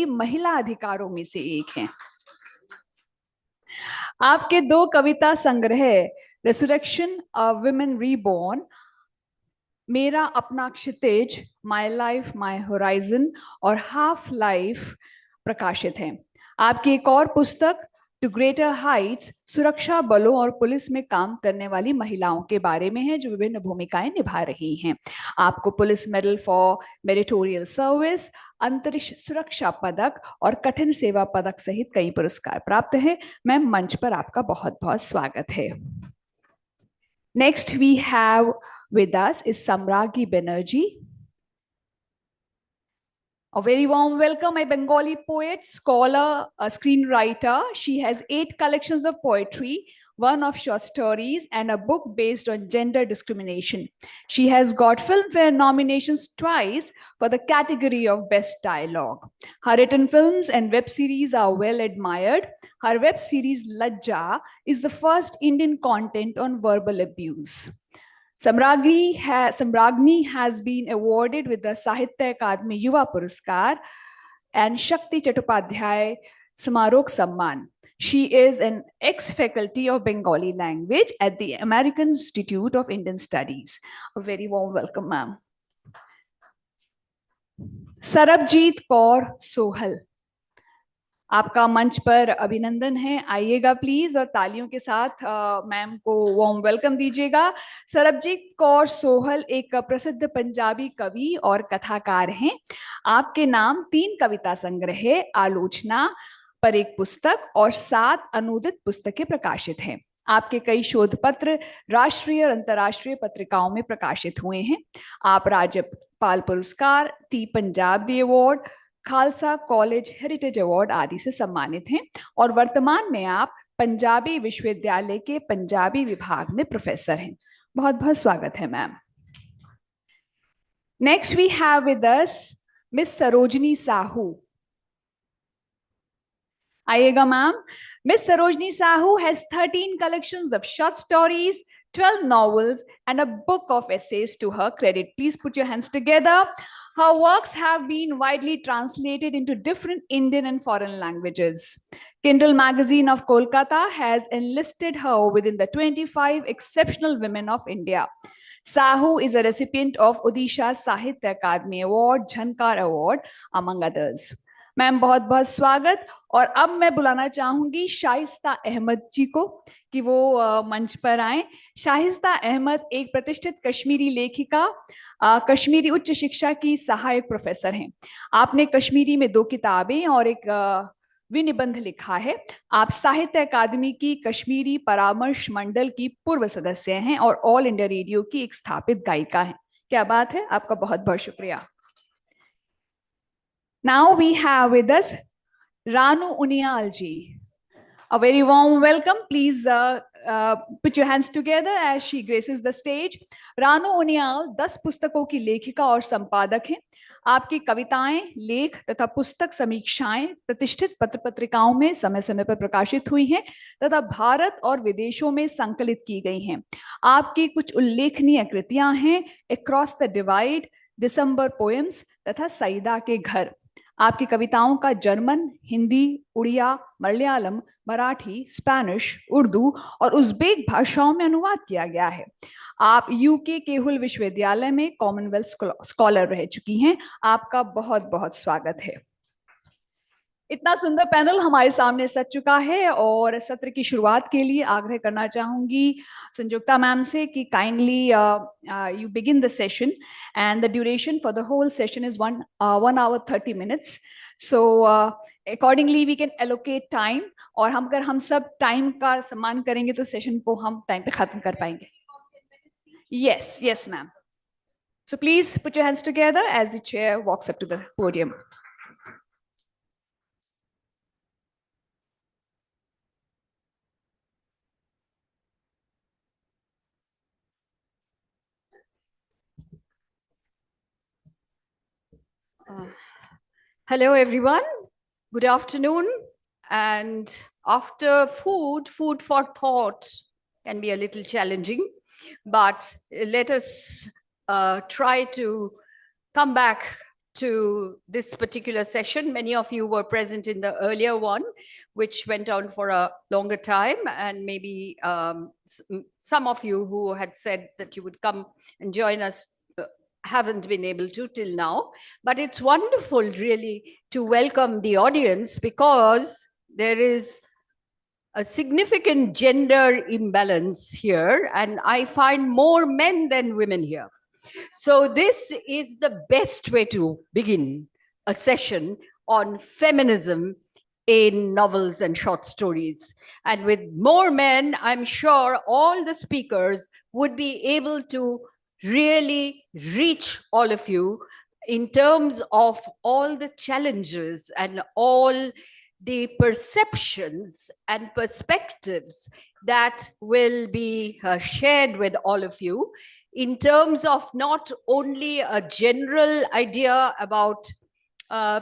महिला अधिकारों में से एक हैं। आपके दो कविता संग्रह रिसरेक्शन ऑफ विमेन रीबॉर्न, मेरा अपना क्षितिज, माई लाइफ माई होराइजन और हाफ लाइफ प्रकाशित हैं। आपकी एक और पुस्तक टू ग्रेटर हाइट्स सुरक्षा बलों और पुलिस में काम करने वाली महिलाओं के बारे में है जो विभिन्न भूमिकाएं निभा रही हैं। आपको पुलिस मेडल फॉर मेरिटोरियल सर्विस, अंतरिक्ष सुरक्षा पदक और कठिन सेवा पदक सहित कई पुरस्कार प्राप्त हैं। मैम, मंच पर आपका बहुत बहुत स्वागत है। Next we have with us is Samragi Banerjee. A very warm welcome, a Bengali poet, scholar, a screenwriter. She has 8 collections of poetry, 1 of short stories, and a book based on gender discrimination. She has got Filmfare nominations twice for the category of Best Dialogue. Her written films and web series are well admired. Her web series Lajja is the first Indian content on verbal abuse. Samragni has been awarded with the Sahitya Akademi Yuva Puraskar and Shakti Chattopadhyay Samarok Samman. She is an ex-faculty of Bengali language at the American Institute of Indian Studies. A very warm welcome, ma'am. Sarabjit Kaur Sohal. आपका मंच पर अभिनंदन है, आइएगा please और तालियों के साथ मैम को वार्म वेलकम दीजिएगा। सरबजीत कौर सोहल एक प्रसिद्ध पंजाबी कवि और कथाकार हैं। आपके नाम 3 कविता संग्रह, आलोचना पर एक पुस्तक और 7 अनुदित पुस्तकें प्रकाशित हैं। आपके कई शोध पत्र राष्ट्रीय और अंतर्राष्ट्रीय पत्रिकाओं में प्रकाशित हुए हैं। आप राज्यपाल पुरस्कार, T Punjab award, Khalsa college heritage award आदि से सम्मानित हैं और वर्तमान में आप पंजाबी विश्वविद्यालय के पंजाबी विभाग में प्रोफेसर हैं। बहुत बहुत स्वागत है ma'am. Next we have with us miss Sarojini Sahu. आइएगा ma'am. Miss Sarojini Sahu has 13 collections of short stories, 12 novels and a book of essays to her credit. Please put your hands together. Her works have been widely translated into different Indian and foreign languages. Kindle Magazine of Kolkata has enlisted her within the 25 exceptional women of India. Sahu is a recipient of Odisha Sahitya Akademi Award, Jhankar Award, among others. Ma'am बहुत बहुत स्वागत। और अब मैं बुलाना चाहूंगी शाइस्ता अहमद जी को कि वो मंच पर आए। शाइस्ता अहमद एक प्रतिष्ठित कश्मीरी लेखिका, कश्मीरी उच्च शिक्षा की सहायक प्रोफेसर हैं। आपने कश्मीरी में 2 किताबें और एक विनिबंध लिखा है। आप साहित्य अकादमी की कश्मीरी परामर्श मंडल की पूर्व सदस्य हैं और ऑल इंडिया रेडियो की एक स्थापित गायिका हैं। क्या बात है, आपका बहुत बहुत शुक्रिया। Now we have with us Ranu Uniyal ji. A very warm welcome. Please put your hands together as she graces the stage. Ranu Uniyal 10 पुस्तकों की लेखिका और संपादक हैं। आपकी कविताएं, लेख तथा पुस्तक समीक्षाएं प्रतिष्ठित पत्र पत्रिकाओं में समय समय पर प्रकाशित हुई हैं तथा भारत और विदेशों में संकलित की गई हैं। आपकी कुछ उल्लेखनीय कृतियां हैं across the divide, December poems तथा सईदा के घर। आपकी कविताओं का जर्मन, हिंदी, उड़िया, मलयालम, मराठी, स्पेनिश, उर्दू और उज़्बेक भाषाओं में अनुवाद किया गया है। आप यूके के हुल विश्वविद्यालय में कॉमनवेल्थ स्कॉलर रह चुकी हैं। आपका बहुत बहुत स्वागत है। इतना सुंदर पैनल हमारे सामने सज चुका है और सत्र की शुरुआत के लिए आग्रह करना चाहूंगी संजुक्ता मैम से कि kindly you begin the session and the duration for the whole session is 1 hour 30 minutes. So accordingly we can allocate time और अगर हम सब टाइम का सम्मान करेंगे तो सेशन को हम टाइम पे खत्म कर पाएंगे। Yes yes ma'am. So please put your hands together as the chair walks up to the podium. Hello everyone, good afternoon. And after food for thought can be a little challenging, but let us try to come back to this particular session. Many of you were present in the earlier one, which went on for a longer time, and maybe some of you who had said that you would come and join us haven't been able to till now. But it's wonderful really to welcome the audience, because there is a significant gender imbalance here, and I find more men than women here. So this is the best way to begin a session on feminism in novels and short stories. And with more men, I'm sure all the speakers would be able to really reach all of you in terms of all the challenges and all the perceptions and perspectives that will be shared with all of you, in terms of not only a general idea about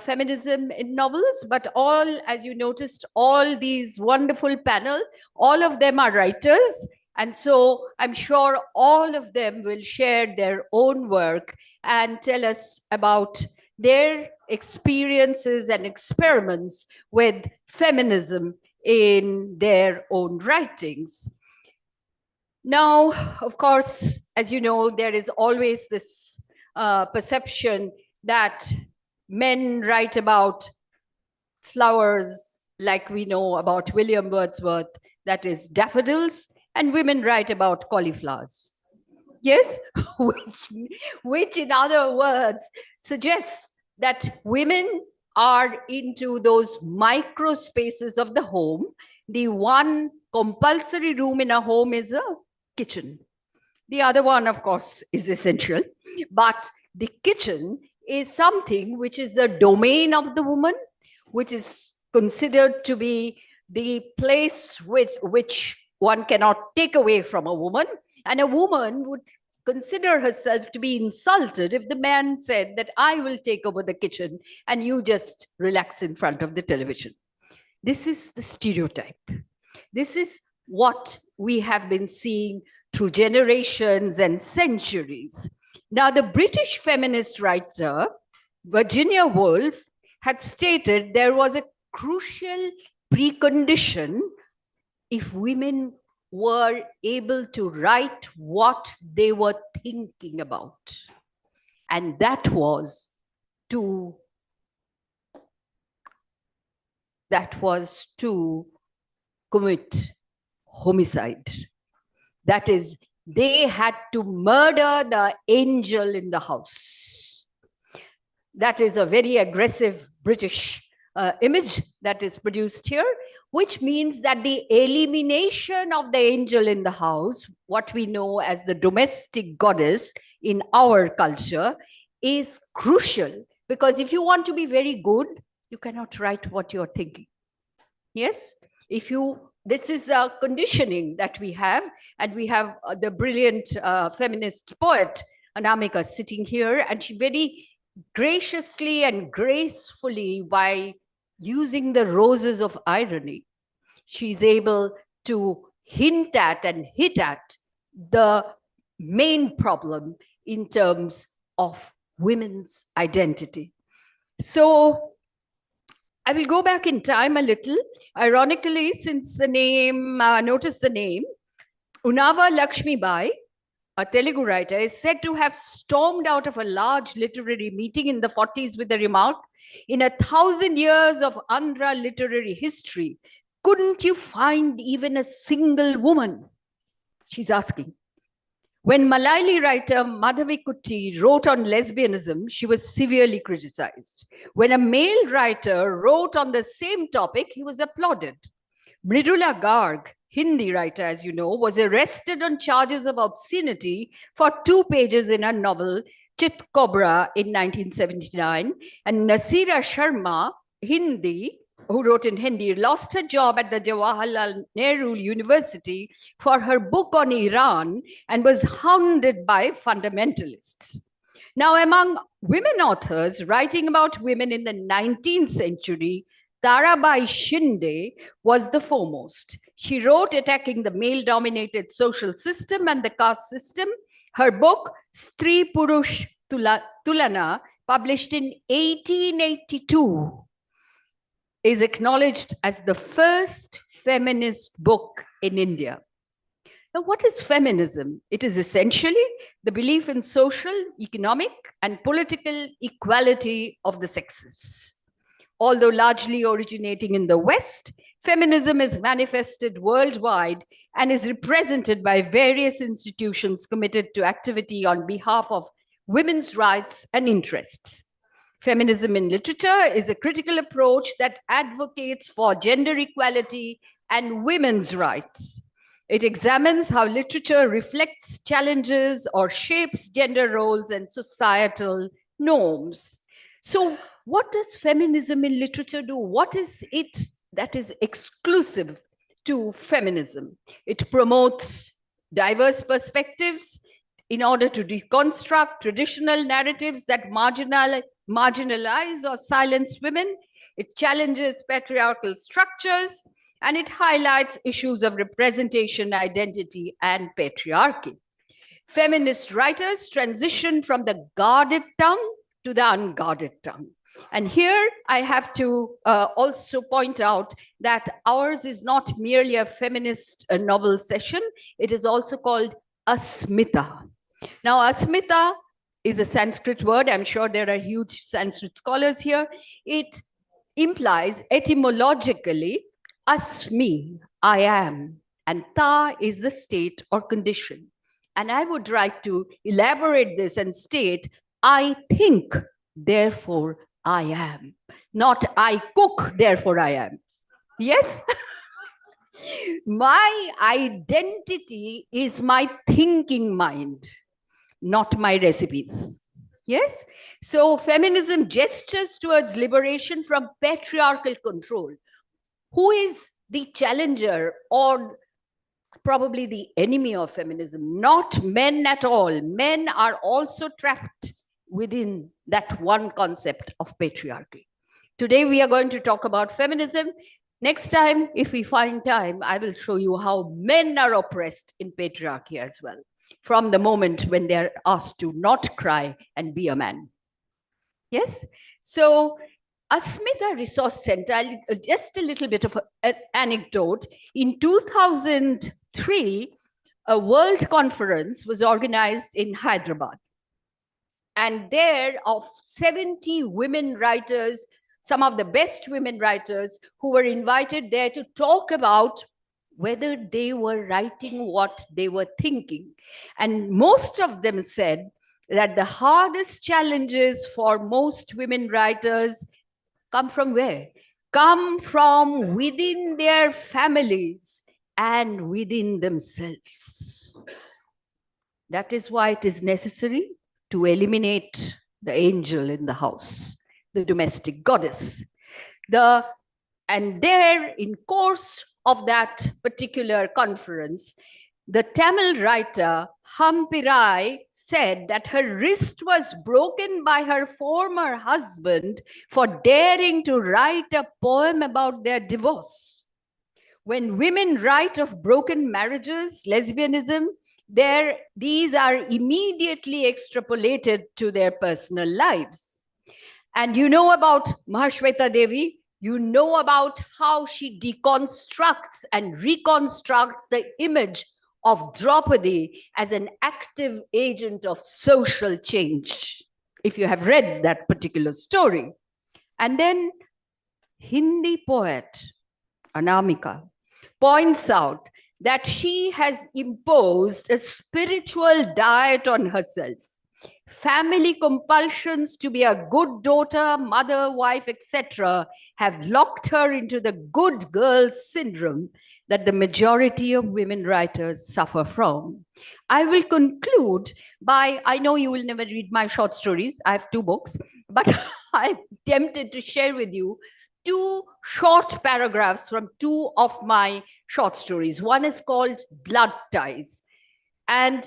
feminism in novels, but all, as you noticed, all these wonderful panel, all of them are writers. And so I'm sure all of them will share their own work and tell us about their experiences and experiments with feminism in their own writings. Now, of course, as you know, there is always this perception that men write about flowers, like we know about William Wordsworth, that is daffodils, and women write about cauliflowers. Yes, which in other words suggests that women are into those micro spaces of the home. The one compulsory room in a home is a kitchen. The other one, of course, is essential, but the kitchen is something which is the domain of the woman, which is considered to be the place which one cannot take away from a woman. And a woman would consider herself to be insulted if the man said that I will take over the kitchen and you just relax in front of the television. This is the stereotype. This is what we have been seeing through generations and centuries. Now, the British feminist writer Virginia Woolf had stated there was a crucial precondition if women were able to write what they were thinking about. And that was to commit homicide. That is, they had to murder the angel in the house. That is a very aggressive British image that is produced here, which means that the elimination of the angel in the house, what we know as the domestic goddess in our culture, is crucial. Because if you want to be very good, you cannot write what you're thinking. Yes? This is a conditioning that we have, and we have the brilliant feminist poet, Anamika, sitting here, and she very graciously and gracefully, by using the roses of irony, she's able to hint at and hit at the main problem in terms of women's identity. So I will go back in time a little. Ironically, since the name, notice the name, Unava Lakshmi Bai, a Telugu writer, is said to have stormed out of a large literary meeting in the 40s with the remark, in 1,000 years of Andhra literary history, couldn't you find even a single woman? She's asking. When Malayali writer Madhavi Kutty wrote on lesbianism, she was severely criticized. When a male writer wrote on the same topic, he was applauded. Mridula Garg, Hindi writer, as you know, was arrested on charges of obscenity for 2 pages in her novel Chit Cobra in 1979. And Nasira Sharma, Hindi, who wrote in Hindi, lost her job at the Jawaharlal Nehru University for her book on Iran and was hounded by fundamentalists. Now, among women authors writing about women in the 19th century, Tarabai Shinde was the foremost. She wrote attacking the male-dominated social system and the caste system. Her book, Stree Purush Tulana, published in 1882, is acknowledged as the first feminist book in India. Now, what is feminism? It is essentially the belief in social, economic, and political equality of the sexes. Although largely originating in the West, feminism is manifested worldwide and is represented by various institutions committed to activity on behalf of women's rights and interests. Feminism in literature is a critical approach that advocates for gender equality and women's rights. It examines how literature reflects challenges or shapes gender roles and societal norms. So, what does feminism in literature do? What is it that is exclusive to feminism? It promotes diverse perspectives in order to deconstruct traditional narratives that marginalize or silence women. It challenges patriarchal structures, and it highlights issues of representation, identity, and patriarchy. Feminist writers transition from the guarded tongue to the unguarded tongue. And here I have to also point out that ours is not merely a feminist novel session, it is also called Asmita. Now, Asmita is a Sanskrit word. I'm sure there are huge Sanskrit scholars here. It implies etymologically Asmi, I am, and Ta is the state or condition. And I would like to elaborate this and state, I think, therefore I am. Not I cook, therefore I am. Yes? My identity is my thinking mind, not my recipes. Yes? So feminism gestures towards liberation from patriarchal control. Who is the challenger or probably the enemy of feminism? Not men at all. Men are also trapped within that one concept of patriarchy. Today, we are going to talk about feminism. Next time, if we find time, I will show you how men are oppressed in patriarchy as well, from the moment when they're asked to not cry and be a man. Yes? So, Asmita Resource Center, just a little bit of an anecdote. In 2003, a world conference was organized in Hyderabad. And there, of 70 women writers, some of the best women writers who were invited there to talk about whether they were writing what they were thinking. And most of them said that the hardest challenges for most women writers come from where? Come from within their families and within themselves. That is why it is necessary to eliminate the angel in the house, the domestic goddess. And there, in course of that particular conference, the Tamil writer Hampirai said that her wrist was broken by her former husband for daring to write a poem about their divorce. When women write of broken marriages, lesbianism, these are immediately extrapolated to their personal lives. And you know about Mahashweta Devi, you know about how she deconstructs and reconstructs the image of Draupadi as an active agent of social change, if you have read that particular story. And then Hindi poet Anamika points out that she has imposed a spiritual diet on herself. Family compulsions to be a good daughter, mother, wife, etc. have locked her into the good girl syndrome that the majority of women writers suffer from. I will conclude by, I know you will never read my short stories. I have 2 books, but I'm tempted to share with you 2 short paragraphs from 2 of my short stories. One is called Blood Ties. And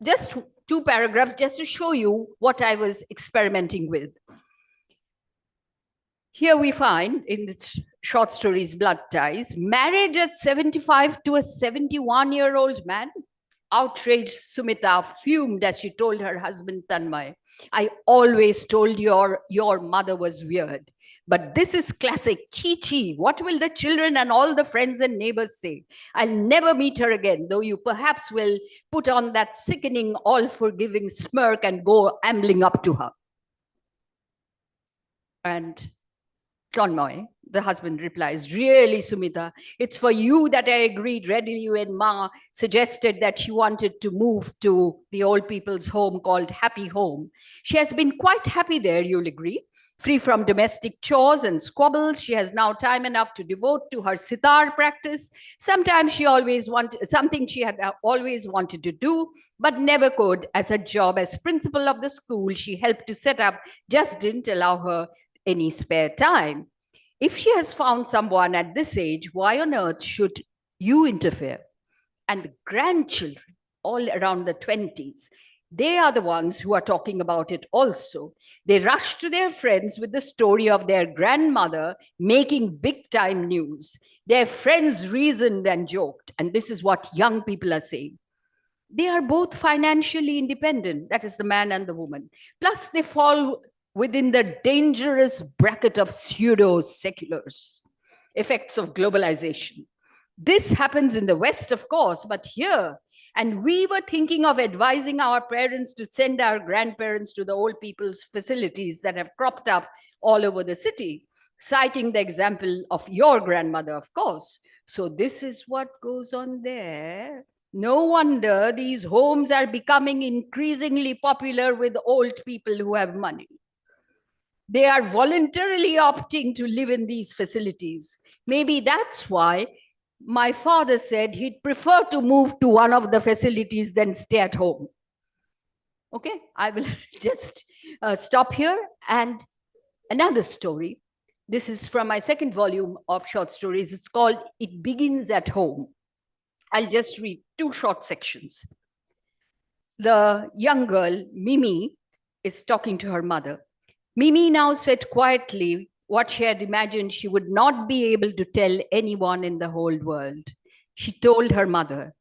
just 2 paragraphs just to show you what I was experimenting with. Here we find in this short stories, Blood Ties, marriage at 75 to a 71-year-old man. Outraged Sumita fumed as she told her husband Tanmay I always told your mother was weird. But this is classic chi-chi. What will the children and all the friends and neighbors say? I'll never meet her again, though you perhaps will put on that sickening, all-forgiving smirk and go ambling up to her. And Clonmoy, the husband, replies, really, Sumita, it's for you that I agreed readily when Ma suggested that she wanted to move to the old people's home called Happy Home. She has been quite happy there, you'll agree. Free from domestic chores and squabbles, she has now time enough to devote to her sitar practice. Sometimes she always wanted something she had always wanted to do, but never could, as her job as principal of the school she helped to set up just didn't allow her any spare time. If she has found someone at this age, why on earth should you interfere? And the grandchildren, all around the 20s, they are the ones who are talking about it also. They rush to their friends with the story of their grandmother making big time news. Their friends reasoned and joked, and this is what young people are saying. They are both financially independent, that is the man and the woman. Plus, they fall within the dangerous bracket of pseudo-seculars, effects of globalization. This happens in the West, of course, but here, and we were thinking of advising our parents to send our grandparents to the old people's facilities that have cropped up all over the city, citing the example of your grandmother, of course. So this is what goes on there. No wonder these homes are becoming increasingly popular with old people who have money. They are voluntarily opting to live in these facilities. Maybe that's why my father said he'd prefer to move to one of the facilities than stay at home. Okay, I will just stop here. And another story. This is from my second volume of short stories. It's called It Begins at Home. I'll just read 2 short sections. The young girl, Mimi, is talking to her mother. Mimi now said quietly what she had imagined she would not be able to tell anyone in the whole world. She told her mother,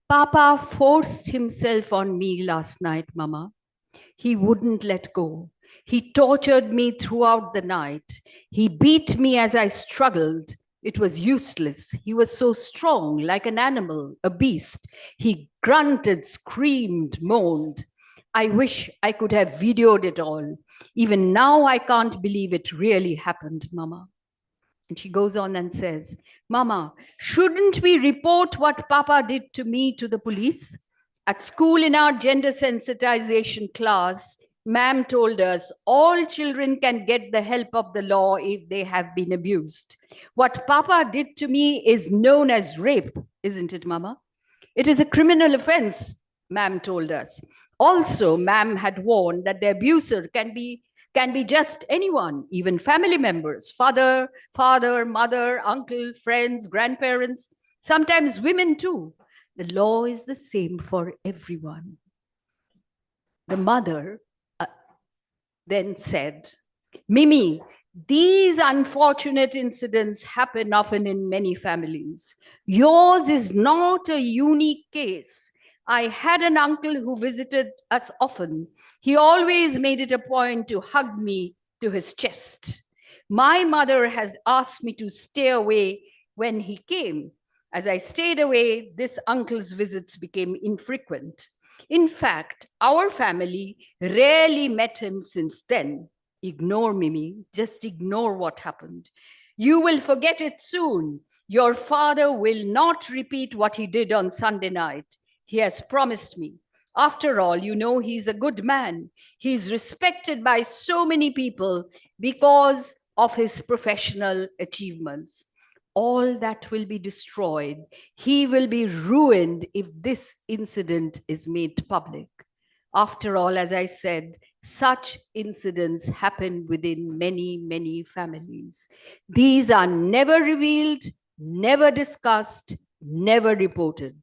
Papa forced himself on me last night, Mama. He wouldn't let go. He tortured me throughout the night. He beat me as I struggled. It was useless. He was so strong, like an animal, a beast. He grunted, screamed, moaned. I wish I could have videoed it all. Even now, I can't believe it really happened, Mama. And she goes on and says, Mama, shouldn't we report what Papa did to me to the police? At school in our gender sensitization class, ma'am told us all children can get the help of the law if they have been abused. What Papa did to me is known as rape, isn't it, Mama? It is a criminal offense, ma'am told us. Also, ma'am had warned that the abuser can be just anyone, even family members, father, mother, uncle, friends, grandparents, sometimes women too. The law is the same for everyone. The mother then said, Mimi, these unfortunate incidents happen often in many families. Yours is not a unique case. I had an uncle who visited us often. He always made it a point to hug me to his chest. My mother has asked me to stay away when he came. As I stayed away, this uncle's visits became infrequent. In fact, our family rarely met him since then. Ignore Mimi, just ignore what happened. You will forget it soon. Your father will not repeat what he did on Sunday night. He has promised me. After all, you know, he's a good man. He's respected by so many people because of his professional achievements. All that will be destroyed. He will be ruined if this incident is made public. After all, as I said, such incidents happen within many, many families. These are never revealed, never discussed, never reported.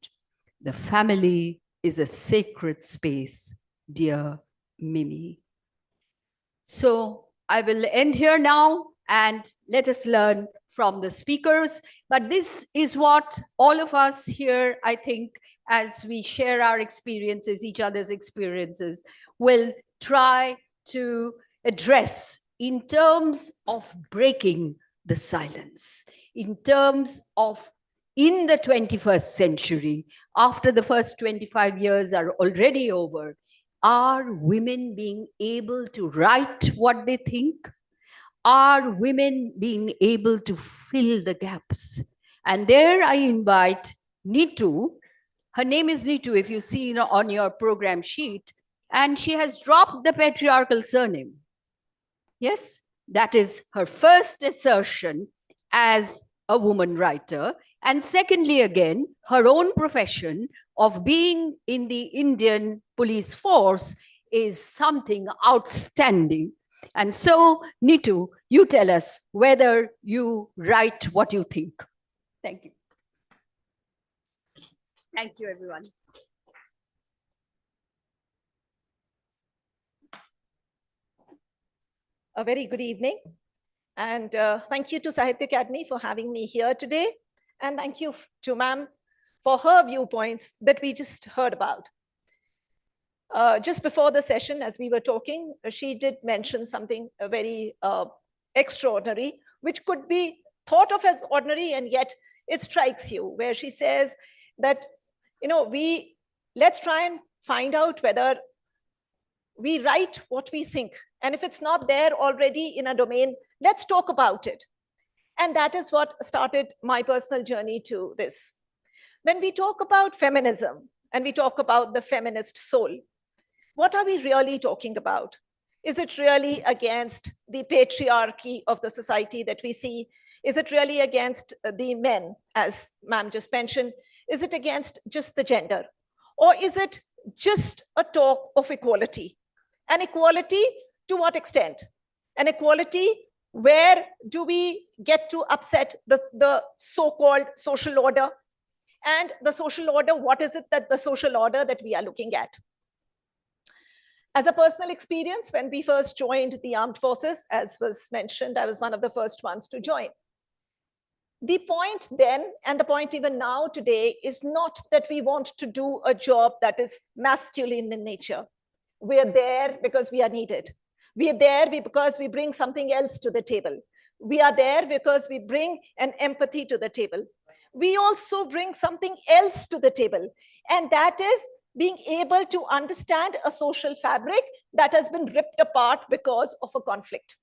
The family is a sacred space, dear Mimi. So I will end here now and let us learn from the speakers. But this is what all of us here, I think, as we share our experiences, each other's experiences, will try to address in terms of breaking the silence, in terms of in the 21st century, after the first 25 years are already over, are women being able to write what they think? Are women being able to fill the gaps? And there I invite Neetu. Her name is Neetu, if you see on your program sheet, and she has dropped the patriarchal surname. Yes, that is her first assertion as a woman writer. And secondly, again, her own profession of being in the Indian police force is something outstanding. And so, Neetu, you tell us whether you write what you think. Thank you. Thank you, everyone. A very good evening. And thank you to Sahitya Academy for having me here today. And thank you to ma'am for her viewpoints that we just heard about. Just before the session, as we were talking, she did mention something very extraordinary, which could be thought of as ordinary, and yet it strikes you, where she says that, let's try and find out whether we write what we think. And if it's not there already in a domain, let's talk about it. And that is what started my personal journey to this. When we talk about feminism and we talk about the feminist soul, what are we really talking about? Is it really against the patriarchy of the society that we see? Is it really against the men, as ma'am just mentioned? Is it against just the gender? Or is it just a talk of equality? An equality to what extent? An equality where do we get to upset the so-called social order? And the social order, what is it that the social order that we are looking at? As a personal experience, when we first joined the armed forces, as was mentioned, I was one of the first ones to join. The point then, and the point even now today, is not that we want to do a job that is masculine in nature. We are there because we are needed. We are there because we bring something else to the table. We are there because we bring an empathy to the table. We also bring something else to the table, and that is being able to understand a social fabric that has been ripped apart because of a conflict.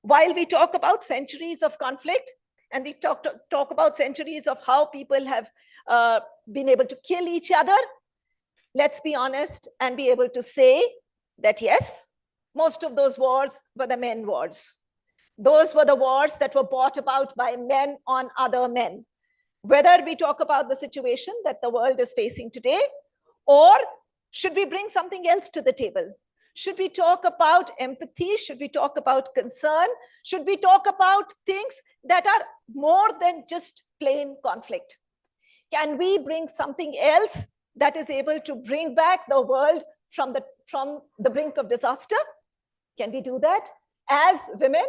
While we talk about centuries of conflict, and we talk about centuries of how people have been able to kill each other, let's be honest and be able to say that yes, most of those wars were the men wars. Those were the wars that were brought about by men on other men. Whether we talk about the situation that the world is facing today, or should we bring something else to the table? Should we talk about empathy? Should we talk about concern? Should we talk about things that are more than just plain conflict? Can we bring something else that is able to bring back the world from the brink of disaster? Can we do that? As women,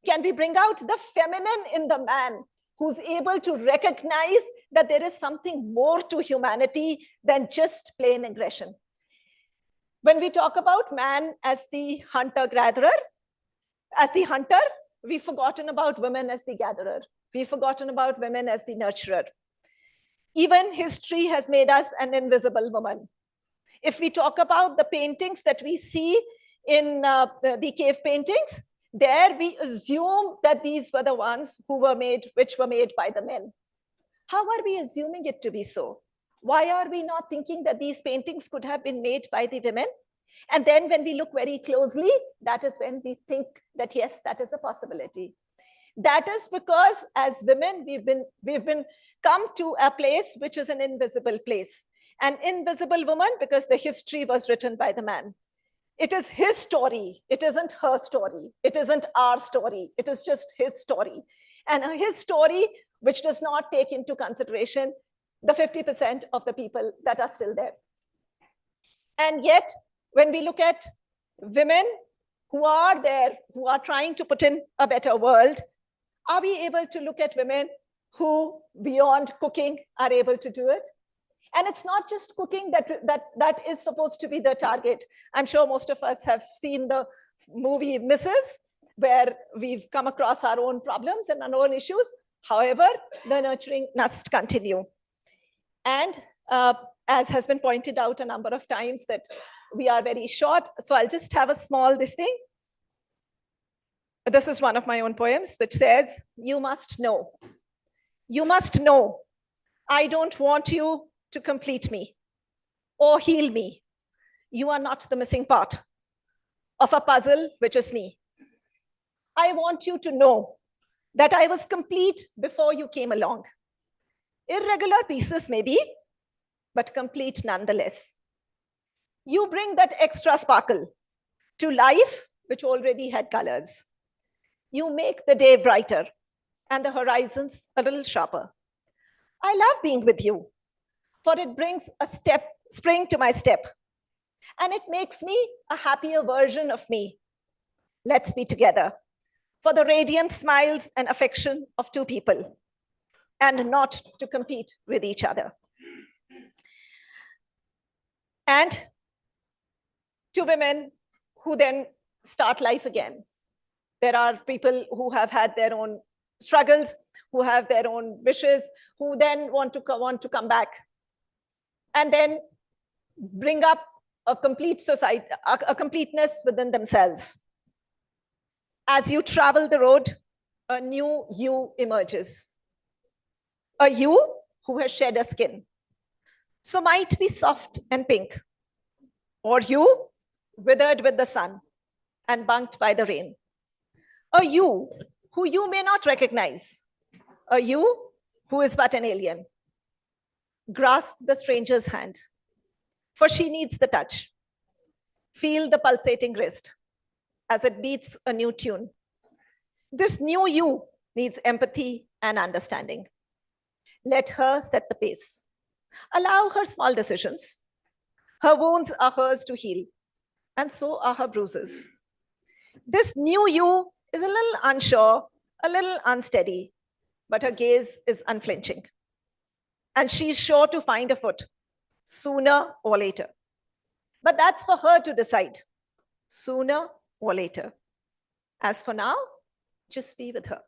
can we bring out the feminine in the man who's able to recognize that there is something more to humanity than just plain aggression? When we talk about man as the hunter-gatherer, we've forgotten about women as the gatherer. We've forgotten about women as the nurturer. Even history has made us an invisible woman. If we talk about the paintings that we see in the cave paintings, there we assume that these were the ones which were made by the men. How are we assuming it to be so? Why are we not thinking that these paintings could have been made by the women? And then when we look very closely, that is when we think that yes, that is a possibility. That is because as women, we've been come to a place which is an invisible place. An invisible woman because the history was written by the man. It is his story. It isn't her story. It isn't our story. It is just his story. And his story, which does not take into consideration the 50% of the people that are still there. And yet, when we look at women who are there, who are trying to put in a better world, are we able to look at women who, beyond cooking, are able to do it? And it's not just cooking that is supposed to be the target. I'm sure most of us have seen the movie Mrs., where we've come across our own problems and our own issues. However, the nurturing must continue. And as has been pointed out a number of times, that we are very short. So I'll just have a small this thing. This is one of my own poems, which says, you must know. You must know. I don't want you to complete me or heal me. You are not the missing part of a puzzle, which is me. I want you to know that I was complete before you came along. Irregular pieces maybe, but complete nonetheless. You bring that extra sparkle to life, which already had colors. You make the day brighter and the horizons a little sharper. I love being with you, for it brings a spring to my step, and it makes me a happier version of me. Let's be together for the radiant smiles and affection of two people, and not to compete with each other. And two women who then start life again. There are people who have had their own struggles, who have their own wishes, who then want to come back and then bring up a complete society, a completeness within themselves. As you travel the road, a new you emerges. A you who has shed a skin. So might be soft and pink, or you withered with the sun and bunked by the rain. A you who you may not recognize. A you who is but an alien. Grasp the stranger's hand, for she needs the touch. Feel the pulsating wrist as it beats a new tune. This new you needs empathy and understanding. Let her set the pace. Allow her small decisions. Her wounds are hers to heal, and so are her bruises. This new you is a little unsure, a little unsteady, but her gaze is unflinching. And she's sure to find a foot sooner or later. But that's for her to decide, sooner or later. As for now, just be with her.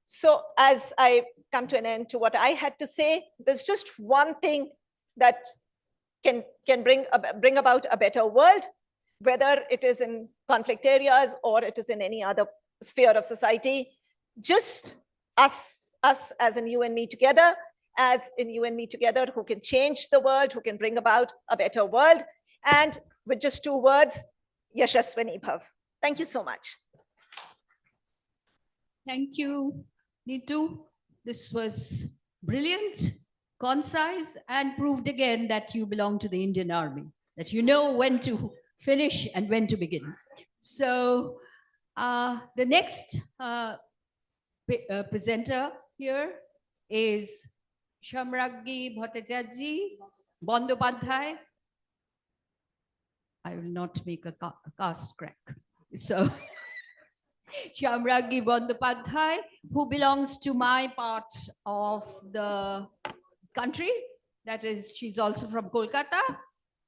So as I come to an end to what I had to say, there's just one thing that can bring about a better world, whether it is in conflict areas or it is in any other sphere of society. Just us as in you and me together, as in you and me together, who can change the world, who can bring about a better world. And with just two words, Yashaswini Bhav. Thank you so much. Thank you, Neetu. This was brilliant, concise, and proved again that you belong to the Indian Army, that you know when to finish and when to begin. So the next presenter here is Shamraggi Bhattacharjee Bandyopadhyay. I will not make a cast crack. So Shamraggi Bandyopadhyay, who belongs to my part of the country. That is, she's also from Kolkata,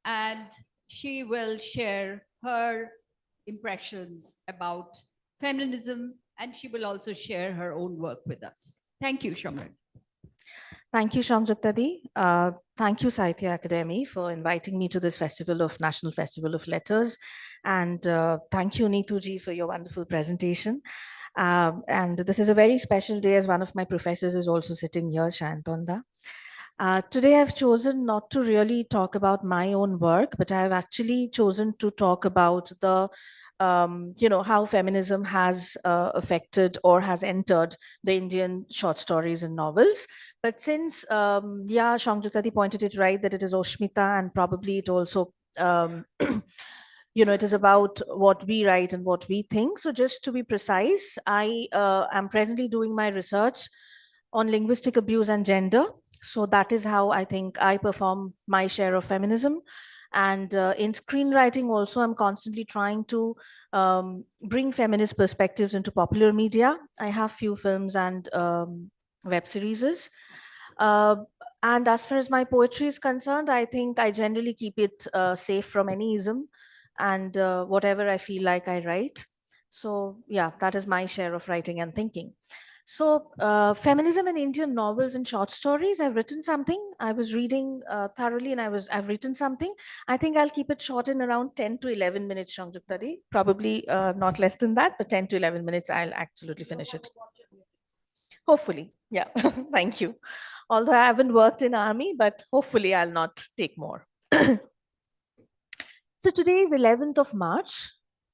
and she will share her impressions about feminism, and she will also share her own work with us. Thank you, Shamraggi. Thank you, Shamjuktadi. Thank you, Sahitya Academy, for inviting me to this National Festival of Letters. And thank you, Neetuji, for your wonderful presentation. And this is a very special day, as one of my professors is also sitting here, Shayantonda. Today, I've chosen not to really talk about my own work, but I've actually chosen to talk about the how feminism has affected or has entered the Indian short stories and novels. But since, Shamjuktadi pointed it right, that it is Asmita, and probably it also, it is about what we write and what we think. So just to be precise, I am presently doing my research on linguistic abuse and gender. So that is how I think I perform my share of feminism. And in screenwriting also, I'm constantly trying to bring feminist perspectives into popular media. I have few films and web series. And as far as my poetry is concerned, I think I generally keep it safe from any ism, and whatever I feel like I write. So yeah, that is my share of writing and thinking. So feminism in Indian novels and short stories, I've written something. I was reading thoroughly and I've written something. I think I'll keep it short in around 10 to 11 minutes, Shangjukta. Probably not less than that, but 10 to 11 minutes, I'll absolutely finish it. Hopefully, yeah, thank you. Although I haven't worked in army, but hopefully I'll not take more. So today is 11th of March,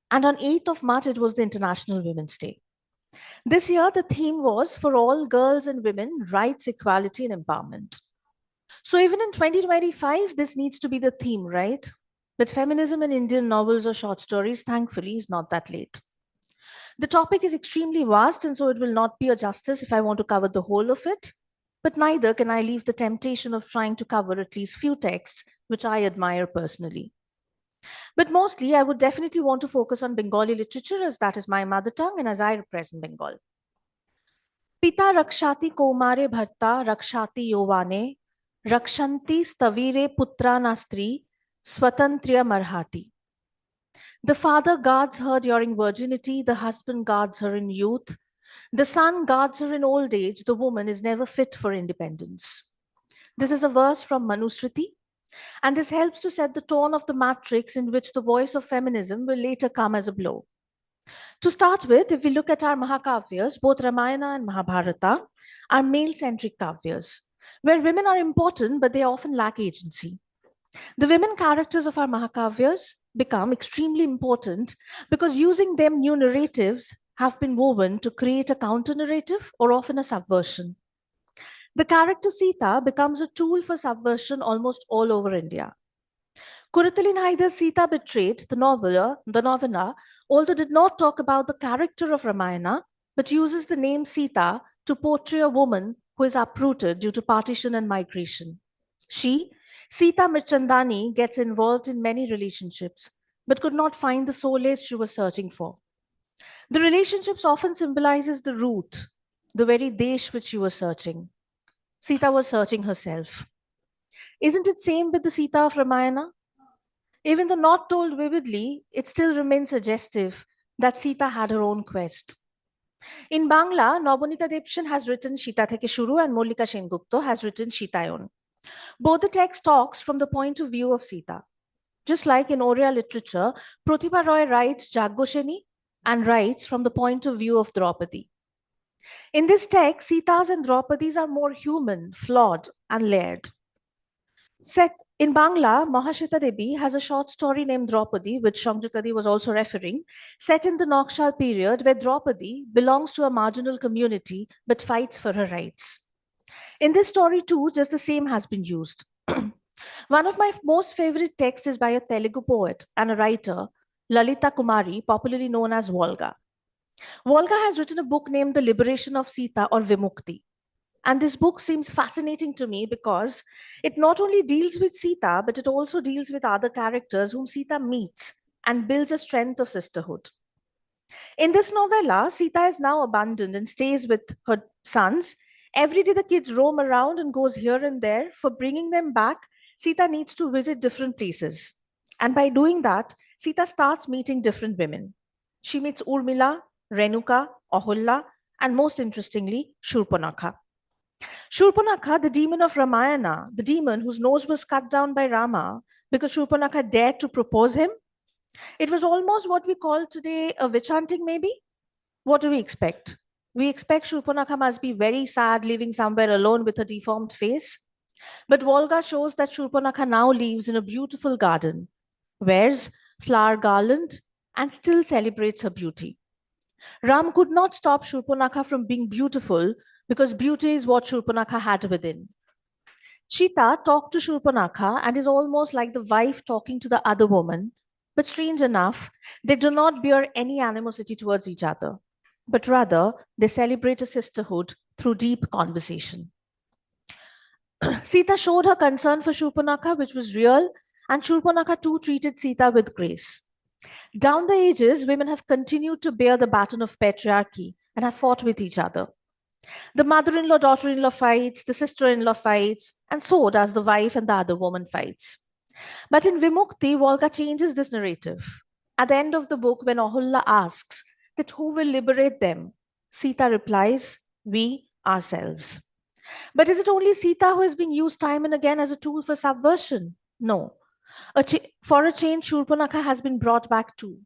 and on 8th of March, it was the International Women's Day. This year, the theme was for all girls and women, rights, equality, and empowerment. So even in 2025, this needs to be the theme, right? But feminism in Indian novels or short stories, thankfully, is not that late. The topic is extremely vast, and so it will not be a justice if I want to cover the whole of it. But neither can I leave the temptation of trying to cover at least few texts which I admire personally. But mostly, I would definitely want to focus on Bengali literature, as that is my mother tongue and as I represent Bengal. Pita rakshati komare bharta rakshati yovane rakshanti stavire putra nastri swatantriya marhati. The father guards her during virginity, the husband guards her in youth, the son guards her in old age, the woman is never fit for independence. This is a verse from Manusmriti, and this helps to set the tone of the matrix in which the voice of feminism will later come as a blow. To start with, if we look at our Mahakavyas, both Ramayana and Mahabharata are male-centric kavyas, where women are important, but they often lack agency. The women characters of our Mahakavyas become extremely important because using them, new narratives have been woven to create a counter-narrative or often a subversion. The character Sita becomes a tool for subversion almost all over India. Kuruthali Naidar Sita Betrayed, the novella, although did not talk about the character of Ramayana, but uses the name Sita to portray a woman who is uprooted due to partition and migration. She, Sita Mirchandani, gets involved in many relationships, but could not find the solace she was searching for. The relationships often symbolizes the root, the very desh which she was searching. Sita was searching herself. Isn't it same with the Sita of Ramayana? Even though not told vividly, it still remains suggestive that Sita had her own quest. In Bangla, Nobonita Debshen has written Sita Theke Shuru and Mollika Sengupta has written Sitayon. Both the text talks from the point of view of Sita. Just like in Oriya literature, Pratibha Roy writes Jaggosheni and writes from the point of view of Draupadi. In this text, Sitas and Draupadis are more human, flawed, and layered. Set in Bangla, Mahashita Devi has a short story named Draupadi, which Shangjukta was also referring, set in the Nakshal period where Draupadi belongs to a marginal community but fights for her rights. In this story too, just the same has been used. One of my most favorite texts is by a Telugu poet and a writer, Lalita Kumari, popularly known as Volga. Volga has written a book named The Liberation of Sita or Vimukti. And this book seems fascinating to me because it not only deals with Sita, but it also deals with other characters whom Sita meets and builds a strength of sisterhood. In this novella, Sita is now abandoned and stays with her sons. Every day the kids roam around and goes here and there. For bringing them back, Sita needs to visit different places. And by doing that, Sita starts meeting different women. She meets Urmila, Renuka, Ahulla, and most interestingly, Shurpanakha. Shurpanakha, the demon of Ramayana, the demon whose nose was cut down by Rama because Shurpanakha dared to propose him. It was almost what we call today a witch hunting, maybe. What do we expect? We expect Shurpanakha must be very sad, living somewhere alone with a deformed face. But Volga shows that Shurpanakha now lives in a beautiful garden, wears flower garland, and still celebrates her beauty. Ram could not stop Shurpanakha from being beautiful because beauty is what Shurpanakha had within. Chita talked to Shurpanakha and is almost like the wife talking to the other woman, but strange enough, they do not bear any animosity towards each other, but rather they celebrate a sisterhood through deep conversation. Sita showed her concern for Shurpanakha, which was real, and Shurpanakha too treated Sita with grace. Down the ages, women have continued to bear the baton of patriarchy and have fought with each other. The mother-in-law, daughter-in-law fights, the sister-in-law fights, and so does the wife and the other woman fights. But in Vimukti, Volga changes this narrative. At the end of the book, when Ahulla asks that who will liberate them, Sita replies, we ourselves. But is it only Sita who has been used time and again as a tool for subversion? No. For a change, Shurpanakha has been brought back too.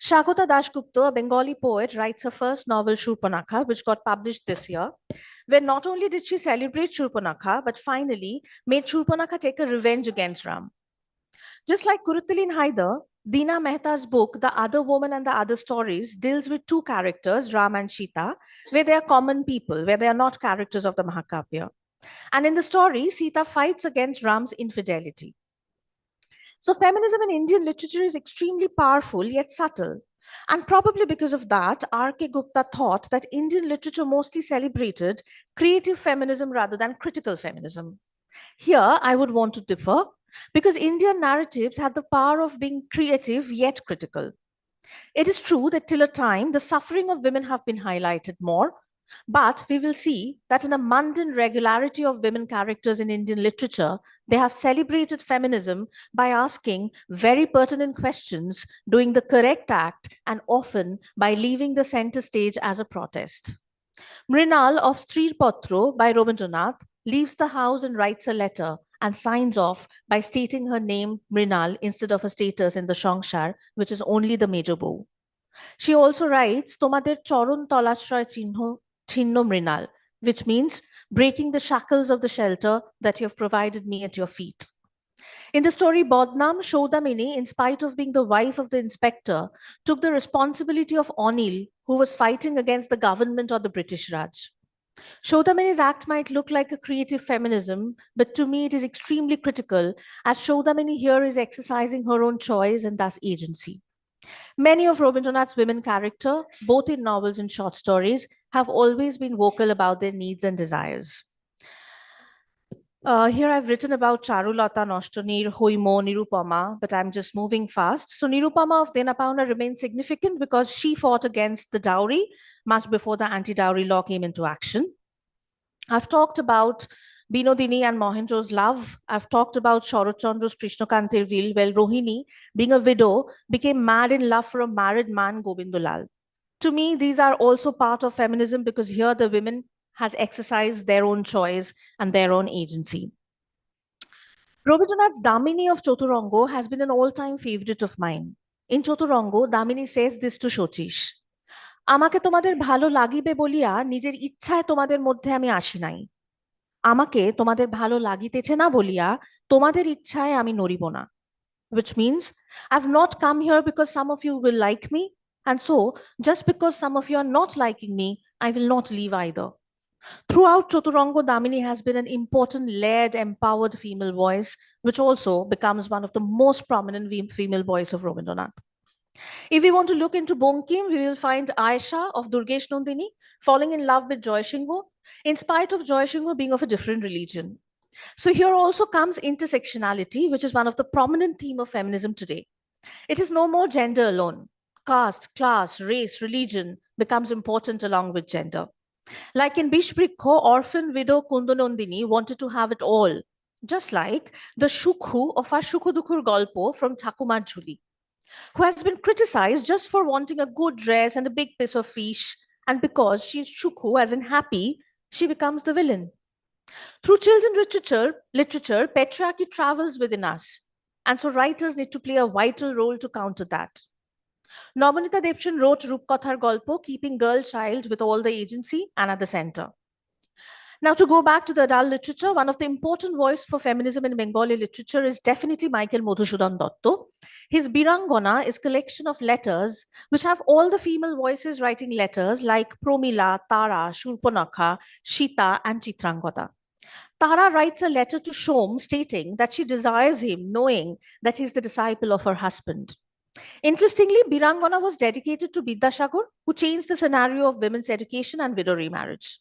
Shagota Dasgupta, a Bengali poet, writes her first novel, Shurpanakha, which got published this year, where not only did she celebrate Shurpanakha, but finally made Shurpanakha take a revenge against Ram. Just like Kurutalin Haider, Dina Mehta's book, The Other Woman and the Other Stories, deals with two characters, Ram and Sita, where they are common people, where they are not characters of the Mahakavya. And in the story, Sita fights against Ram's infidelity. So feminism in Indian literature is extremely powerful yet subtle. And probably because of that, R.K. Gupta thought that Indian literature mostly celebrated creative feminism rather than critical feminism. Here, I would want to differ because Indian narratives had the power of being creative yet critical. It is true that till a time, the suffering of women have been highlighted more, but we will see that in a mundane regularity of women characters in Indian literature, they have celebrated feminism by asking very pertinent questions, doing the correct act, and often by leaving the center stage as a protest. Mrinal of Strirpatro by Rabindranath leaves the house and writes a letter and signs off by stating her name Mrinal instead of a status in the Shongshar, which is only the major bow. She also writes Tomader Choron Tolashraya Chinno Mrinal, which means breaking the shackles of the shelter that you have provided me at your feet. In the story Bodnam, Shodamini, in spite of being the wife of the inspector, took the responsibility of Anil, who was fighting against the government or the British Raj. Shodamini's act might look like a creative feminism, but to me it is extremely critical, as Shodamini here is exercising her own choice and thus agency. Many of Rabindranath's women characters, both in novels and short stories, have always been vocal about their needs and desires. Here I've written about Charulata, Noshtonir, Hoimo, Nirupama, but I'm just moving fast. So Nirupama of Denapauna remains significant because she fought against the dowry much before the anti-dowry law came into action. I've talked about Binodini and Mohenjo's love. I've talked about Sharotchandra's Krishnakantir reel, where Rohini, being a widow, became mad in love for a married man, Gobindulal. To me, these are also part of feminism because here the women has exercised their own choice and their own agency. Rabindranath's Damini of Choturango has been an all-time favorite of mine. In Choturango, Damini says this to Shochish. আমাকে তোমাদের ভালো লাগিবে বলিয়া নিজের ইচ্ছায় তোমাদের মধ্যে আমি আসি নাই আমাকে তোমাদের ভালো লাগিতেছে না বলিয়া তোমাদের ইচ্ছায় আমি নড়িব না which means I've not come here because some of you will like me and so just because some of you are not liking me I will not leave either. Throughout Choturango, Damini has been an important, layered, empowered female voice, which also becomes one of the most prominent female voice of Rabindranath. If we want to look into Bonkim, we will find Aisha of Durgesh Nandini falling in love with Joyshingho, in spite of Joyshingho being of a different religion. So here also comes intersectionality, which is one of the prominent themes of feminism today. It is no more gender alone. Caste, class, race, religion becomes important along with gender. Like in Bishbrikho, orphan widow Kundonandini wanted to have it all, just like the Shukhu of our Shukhudukhur Golpo from Thakumar Jhuli, who has been criticized just for wanting a good dress and a big piece of fish, and because she is Shukhu, as in happy, she becomes the villain. Through children's literature, patriarchy travels within us, and so writers need to play a vital role to counter that. Nabanita Debchen wrote Rupkathar Golpo, keeping girl child with all the agency and at the center. Now, to go back to the adult literature, one of the important voices for feminism in Bengali literature is definitely Michael Madhusudan Dotto. His Birangona is a collection of letters which have all the female voices writing letters like Promila, Tara, Shurpanakha, Shita, and Chitrangada. Tara writes a letter to Shom stating that she desires him, knowing that he's the disciple of her husband. Interestingly, Birangona was dedicated to Bidyasagar, who changed the scenario of women's education and widow remarriage.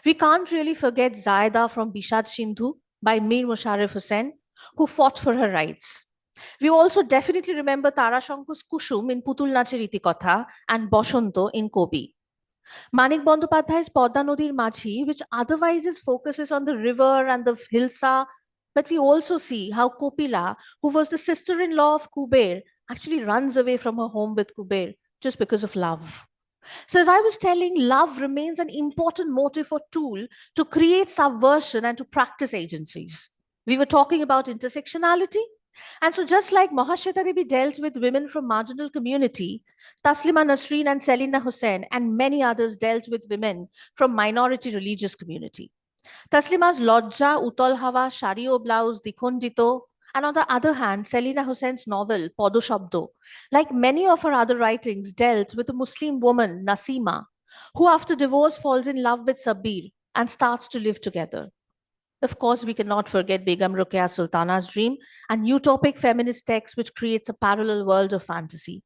We can't really forget Zaida from Bishad Sindhu by Mir Musharraf Hussain, who fought for her rights. We also definitely remember Tara Shanku's Kushum in Putul Nacher Itikotha and Boshanto in Kobi. Manik Bandopadhyay's Podda Nodir Machi, which otherwise focuses on the river and the hilsa, but we also see how Kopila, who was the sister-in-law of Kuber, actually runs away from her home with Kuber just because of love. So as I was telling, love remains an important motive or tool to create subversion and to practice agencies. We were talking about intersectionality. And so just like Mahashweta Devi dealt with women from marginal community, Taslima Nasreen and Selina Hussain and many others dealt with women from minority religious community. Taslima's Lodja, Utol Hawa, Shario Blouse, Dikhondito, and on the other hand, Selina Hussein's novel, Podo Shabdo, like many of her other writings, dealt with a Muslim woman, Nasima, who after divorce falls in love with Sabir and starts to live together. Of course, we cannot forget Begum Ruqayya Sultana's Dream, an utopic feminist text which creates a parallel world of fantasy.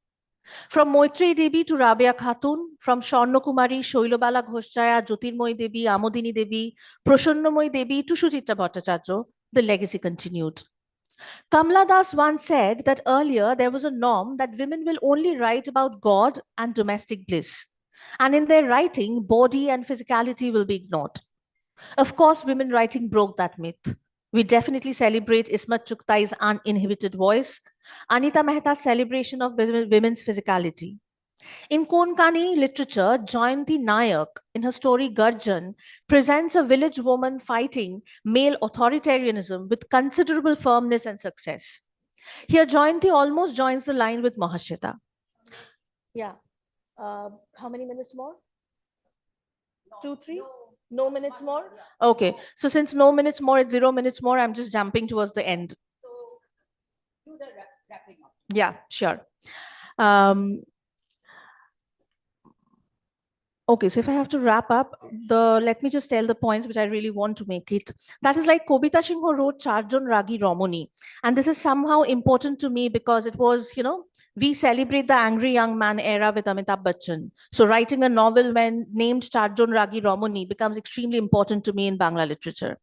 From Moitreyi Devi to Rabia Khatun, from Sharno Kumari, Shoilobala Ghoshjaya, Jyotirmoyi Devi, Amodini Devi, Prashannamoyi Devi to Suchitra Bhattacharya, the legacy continued. Kamla Das once said that earlier there was a norm that women will only write about God and domestic bliss. And in their writing, body and physicality will be ignored. Of course, women writing broke that myth. We definitely celebrate Ismat Chughai's uninhibited voice, Anita Mehta's celebration of women's physicality. In Konkani literature, Jayanti Nayak, in her story Garjan, presents a village woman fighting male authoritarianism with considerable firmness and success. Here, Jayanti almost joins the line with Mahashweta. Yeah. How many minutes more? 2, 3? No minutes more? Okay. So since no minutes more, it's 0 minutes more, I'm just jumping towards the end. So do the wrapping up. Yeah, sure. Okay, so if I have to wrap up, let me just tell the points which I really want to make it. That is like Kobita Singh wrote Charjon Ragi Ramani. And this is somehow important to me because it was, we celebrate the angry young man era with Amitabh Bachchan. So writing a novel when named Charjon Ragi Ramani becomes extremely important to me in Bangla literature.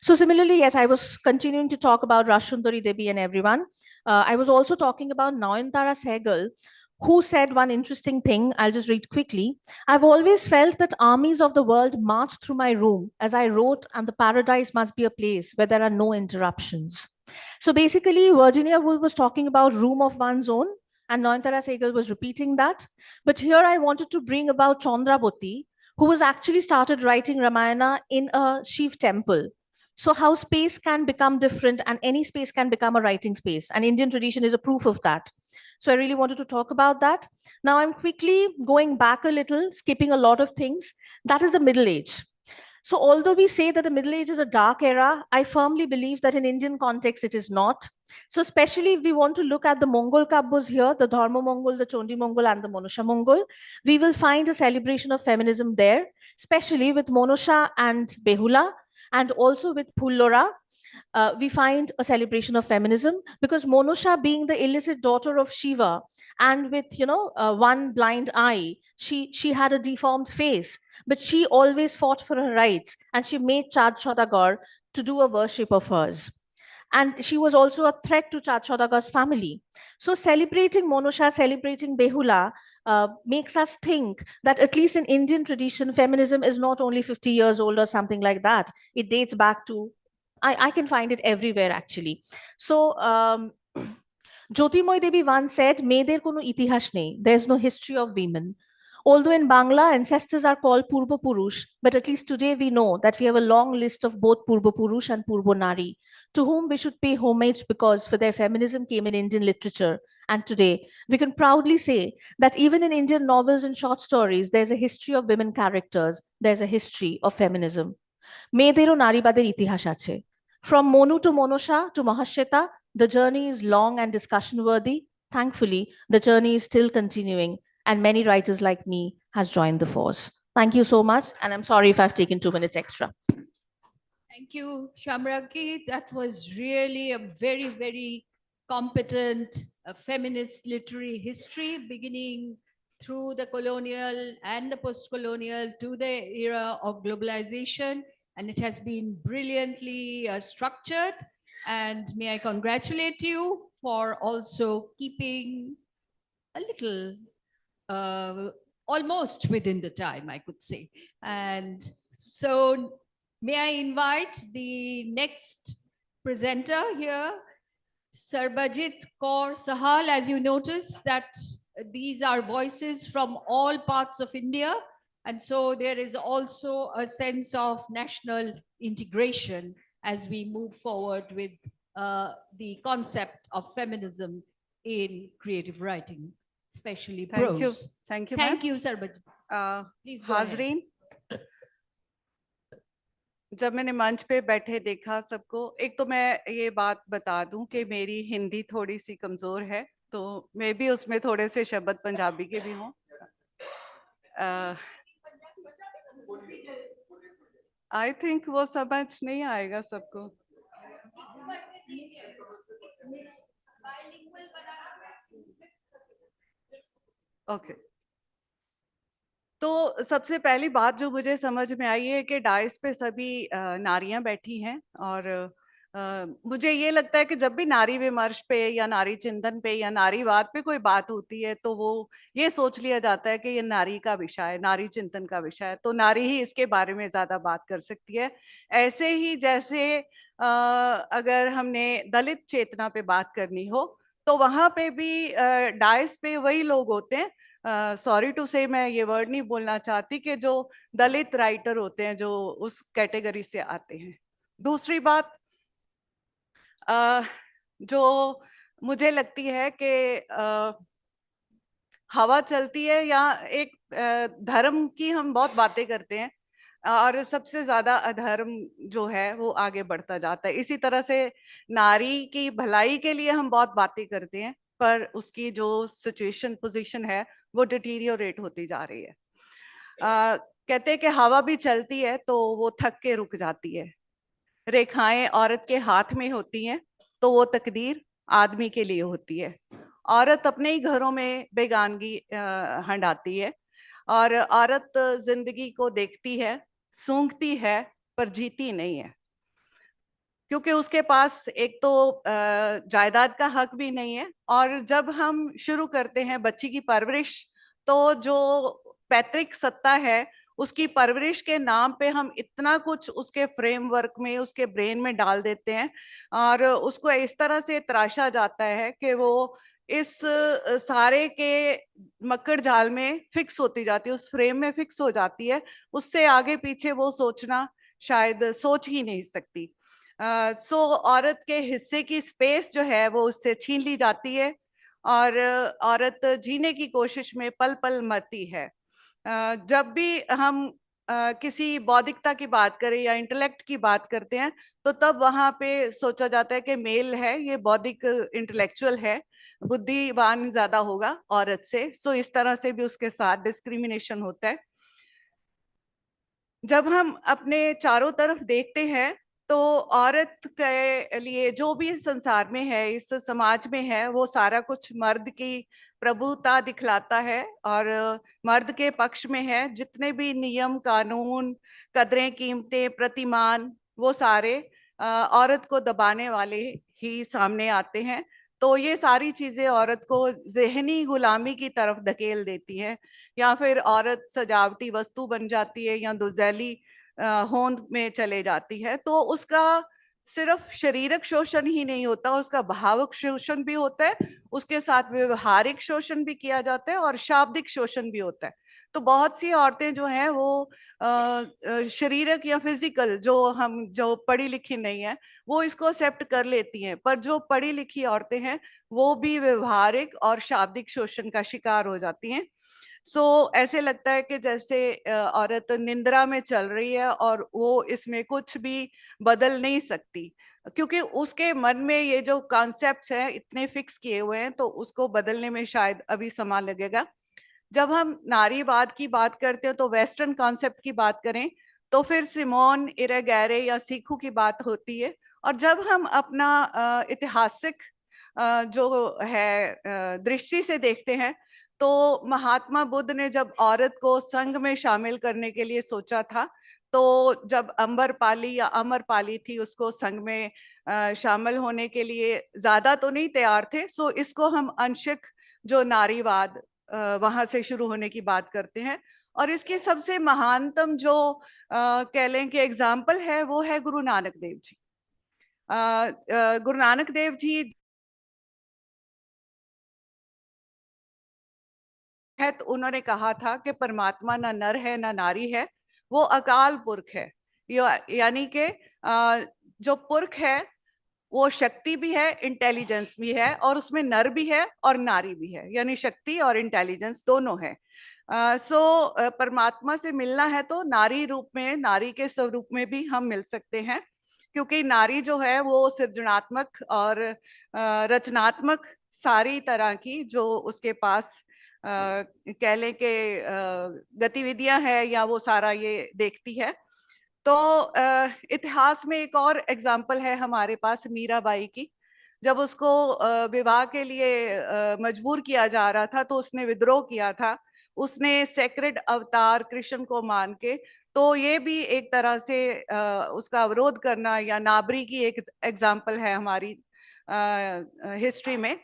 So similarly, yes, I was continuing to talk about Rashundari Devi and everyone. I was also talking about Nayanthara Sehgal, who said one interesting thing. I'll just read quickly. I've always felt that armies of the world marched through my room as I wrote, and the paradise must be a place where there are no interruptions. So basically, Virginia Woolf was talking about room of one's own, and Nayanthara Sehgal was repeating that. But here I wanted to bring about Chandraboti, who was actually started writing Ramayana in a Shiv temple. So how space can become different and any space can become a writing space. And Indian tradition is a proof of that. So I really wanted to talk about that. Now I'm quickly going back a little, skipping a lot of things. That is the Middle Age. So although we say that the Middle Age is a dark era, I firmly believe that in Indian context, it is not. So especially if we want to look at the Mongol Kabbos here, the Dharma Mongol, the Chondi Mongol, and the Monusha Mongol, we will find a celebration of feminism there, especially with Monusha and Behula, and also with Pullora. We find a celebration of feminism because Monusha, being the illicit daughter of Shiva and with one blind eye, she had a deformed face, but she always fought for her rights and she made Chad Saudagar to do a worship of hers. And she was also a threat to Chad Saudagar's family. So celebrating Monusha, celebrating Behula makes us think that at least in Indian tradition, feminism is not only 50 years old or something like that. It dates back to, I can find it everywhere actually. So Jyotirmoyi Devi once said, "Meder kono itihash nei. There's no history of women." Although in Bangla, ancestors are called Purba Purush, but at least today we know that we have a long list of both Purba Purush and Purba Nari, to whom we should pay homage because for their feminism came in Indian literature. And today, we can proudly say that even in Indian novels and short stories, there's a history of women characters, there's a history of feminism. মেয়েদেরও নারীবাদের ইতিহাস আছে. From Monu to Monosha to Mahashweta, the journey is long and discussion worthy. Thankfully, the journey is still continuing and many writers like me has joined the force. Thank you so much. And I'm sorry if I've taken 2 minutes extra. Thank you, Shamraki. That was really a very, very competent feminist literary history beginning through the colonial and the post-colonial to the era of globalization. And it has been brilliantly structured. And may I congratulate you for also keeping a little almost within the time, I could say. And so may I invite the next presenter here, Sarbajit Kaur Sahal. As you notice that these are voices from all parts of India. And so there is also a sense of national integration as we move forward with the concept of feminism in creative writing, especially prose. Thank you, Thank you, Sarbajit. Please go ahead. हाजरीन, जब मैंने मंच पे बैठे देखा सबको, एक तो मैं ये बात बता दूं कि मेरी हिंदी थोड़ी सी कमजोर है, तो मैं भी उसमें थोड़े से शब्द पंजाबी के भी हों। आई थिंक वो समझ नहीं आएगा सबको। ओके, तो सबसे पहली बात जो मुझे समझ में आई है कि डाइस पे सभी नारियां बैठी हैं, और मुझे ये लगता है कि जब भी नारी विमर्श पे या नारी चिंतन पे या नारीवाद पे कोई बात होती है तो वो ये सोच लिया जाता है कि ये नारी का विषय है, नारी चिंतन का विषय है, तो नारी ही इसके बारे में ज्यादा बात कर सकती है। ऐसे ही जैसे अगर हमने दलित चेतना पे बात करनी हो तो वहां पे भी डाइस पे वही लोग होते हैं, सॉरी टू से मैं ये वर्ड नहीं बोलना चाहती, कि जो दलित राइटर होते हैं जो उस कैटेगरी से आते हैं। दूसरी बात जो मुझे लगती है कि हवा चलती है, या एक धर्म की हम बहुत बातें करते हैं और सबसे ज्यादा अधर्म जो है वो आगे बढ़ता जाता है। इसी तरह से नारी की भलाई के लिए हम बहुत बातें करते हैं, पर उसकी जो सिचुएशन पोजीशन है वो डिटीरियोरेट होती जा रही है। कहते हैं कि हवा भी चलती है तो वो थक के रुक जाती है, रेखाएं औरत के हाथ में होती हैं तो वो तकदीर आदमी के लिए होती है। औरत अपने ही घरों में बेगानगी हंडाती है, और औरत जिंदगी को देखती है, सूंघती है, पर जीती नहीं है, क्योंकि उसके पास एक तो जायदाद का हक भी नहीं है। और जब हम शुरू करते हैं बच्ची की परवरिश, तो जो पैतृक सत्ता है उसकी परवरिश के नाम पे हम इतना कुछ उसके फ्रेमवर्क में, उसके ब्रेन में डाल देते हैं, और उसको इस तरह से तराशा जाता है कि वो इस सारे के मकड़ जाल में फिक्स होती जाती है, उस फ्रेम में फिक्स हो जाती है। उससे आगे पीछे वो सोचना शायद सोच ही नहीं सकती। सो औरत के हिस्से की स्पेस जो है वो उससे छीन ली जाती है, और औरत जीने की कोशिश में पल पल मरती है। जब भी हम किसी बौद्धिकता की बात करें या इंटेलेक्ट की बात करते हैं तो तब वहां पे सोचा जाता है कि मेल है, ये बौद्धिक इंटेलेक्चुअल है, बुद्धिवान ज्यादा होगा औरत से। सो इस तरह से भी उसके साथ डिस्क्रिमिनेशन होता है। जब हम अपने चारों तरफ देखते हैं तो औरत के लिए जो भी इस संसार में है, इस समाज में है, वो सारा कुछ मर्द की प्रभुता दिखलाता है और मर्द के पक्ष में है। जितने भी नियम, कानून, कदरें, कीमतें, प्रतिमान, वो सारे औरत को दबाने वाले ही सामने आते हैं। तो ये सारी चीजें औरत को ज़हनी गुलामी की तरफ धकेल देती हैं, या फिर औरत सजावटी वस्तु बन जाती है या दुर्जैली होंद में चले जाती है। तो उसका सिर्फ शारीरिक शोषण ही नहीं होता, उसका भावुक शोषण भी होता है, उसके साथ व्यवहारिक शोषण भी किया जाता है और शाब्दिक शोषण भी होता है। तो बहुत सी औरतें जो हैं वो शारीरिक या फिजिकल, जो पढ़ी लिखी नहीं है वो इसको एक्सेप्ट कर लेती हैं, पर जो पढ़ी लिखी औरतें हैं वो भी व्यवहारिक और शाब्दिक शोषण का शिकार हो जाती हैं। ऐसे लगता है कि जैसे औरत निंद्रा में चल रही है और वो इसमें कुछ भी बदल नहीं सकती, क्योंकि उसके मन में ये जो कॉन्सेप्ट्स हैं इतने फिक्स किए हुए हैं, तो उसको बदलने में शायद अभी समय लगेगा। जब हम नारीवाद की बात करते हैं तो वेस्टर्न कॉन्सेप्ट की बात करें तो फिर सिमोन इरेगैरे या सीखू की बात होती है। और जब हम अपना ऐतिहासिक जो है दृष्टि से देखते हैं तो महात्मा बुद्ध ने जब औरत को संघ में शामिल करने के लिए सोचा था, तो जब अम्बरपाली या अमरपाली थी उसको संघ में शामिल होने के लिए ज्यादा तो नहीं तैयार थे। इसको हम आंशिक जो नारीवाद वहां से शुरू होने की बात करते हैं। और इसकी सबसे महानतम जो कह लें कि एग्जाम्पल है वो है गुरु नानक देव जी। गुरु नानक देव जी है तो उन्होंने कहा था कि परमात्मा ना नर है ना नारी है, वो अकाल पुरख है। यानी कि जो पुरख है वो शक्ति भी है, इंटेलिजेंस भी है, और उसमें नर भी है और नारी भी है, यानी शक्ति और इंटेलिजेंस दोनों है। परमात्मा से मिलना है तो नारी रूप में, नारी के स्वरूप में भी हम मिल सकते हैं, क्योंकि नारी जो है वो सृजनात्मक और रचनात्मक सारी तरह की जो उसके पास कह लें कि गतिविधियां हैं या वो सारा ये देखती है। तो इतिहास में एक और एग्जाम्पल है हमारे पास मीराबाई की। जब उसको विवाह के लिए मजबूर किया जा रहा था तो उसने विद्रोह किया था, उसने सेक्रेड अवतार कृष्ण को मान के। तो ये भी एक तरह से उसका अवरोध करना या नाबरी की एक एग्जाम्पल है हमारी हिस्ट्री में।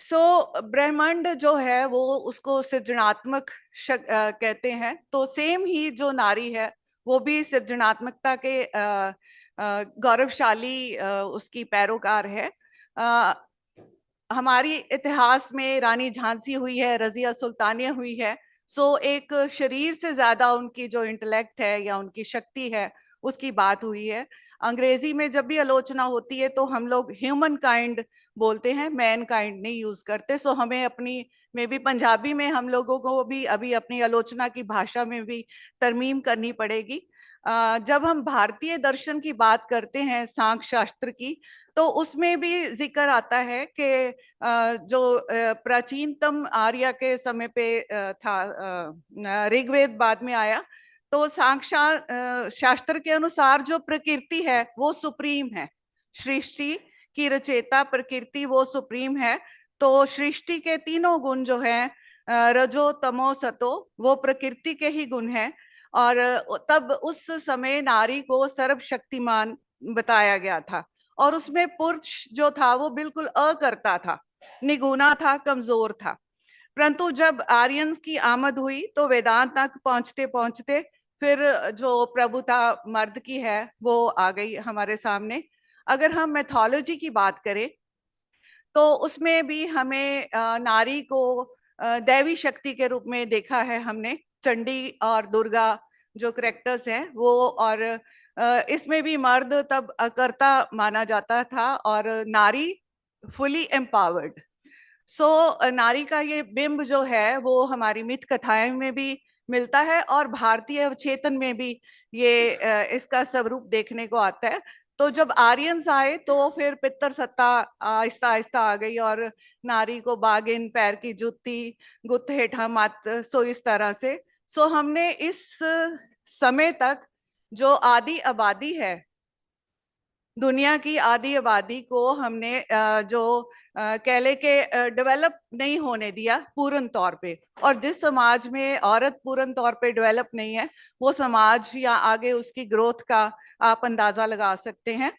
ब्रह्मांड जो है वो उसको सृजनात्मक कहते हैं, तो सेम ही जो नारी है वो भी सृजनात्मकता के गौरवशाली उसकी पैरोकार है। हमारी इतिहास में रानी झांसी हुई है, रजिया सुल्तानिया हुई है। एक शरीर से ज्यादा उनकी जो इंटेलेक्ट है या उनकी शक्ति है उसकी बात हुई है। अंग्रेजी में जब भी आलोचना होती है तो हम लोग ह्यूमन काइंड बोलते हैं, मैन काइंड नहीं यूज करते। हमें अपनी में भी पंजाबी में हम लोगों को भी अभी अपनी आलोचना की भाषा में भी तरमीम करनी पड़ेगी। जब हम भारतीय दर्शन की बात करते हैं, सांख्य शास्त्र की, तो उसमें भी जिक्र आता है कि जो प्राचीनतम आर्य के समय पे था, ऋग्वेद बाद में आया। तो सांख्य शास्त्र के अनुसार जो प्रकृति है वो सुप्रीम है, सृष्टि की रचयिता प्रकृति वो सुप्रीम है। तो सृष्टि के तीनों गुण जो हैं, रजो तमो सतो, वो प्रकृति के ही गुण हैं। और तब उस समय नारी को सर्वशक्तिमान बताया गया था, और उसमें पुरुष जो था वो बिल्कुल अकर्ता था, निगुना था, कमजोर था। परंतु जब आर्यंस की आमद हुई तो वेदांत तक पहुंचते पहुंचते फिर जो प्रभुता मर्द की है वो आ गई हमारे सामने। अगर हम मैथोलॉजी की बात करें तो उसमें भी हमें नारी को दैवी शक्ति के रूप में देखा है हमने। चंडी और दुर्गा जो करेक्टर्स हैं वो, और इसमें भी मर्द तब अकर्ता माना जाता था और नारी फुली एम्पावर्ड। नारी का ये बिंब जो है वो हमारी मिथ कथाएं में भी मिलता है और भारतीय चेतन में भी ये इसका स्वरूप देखने को आता है। तो जब आर्यंस आए तो फिर पितर सत्ता आहिस्ता आहिस्ता आ गई और नारी को बागिन, पैर की जूती, गुत्त हेठा मत, इस तरह से। हमने इस समय तक जो आदि आबादी है, दुनिया की आदि आबादी को हमने जो कह ले के डेवलप नहीं होने दिया पूर्ण तौर पे। और जिस समाज में औरत पूर्ण तौर पे डेवलप नहीं है वो समाज या आगे उसकी ग्रोथ का आप अंदाजा लगा सकते हैं।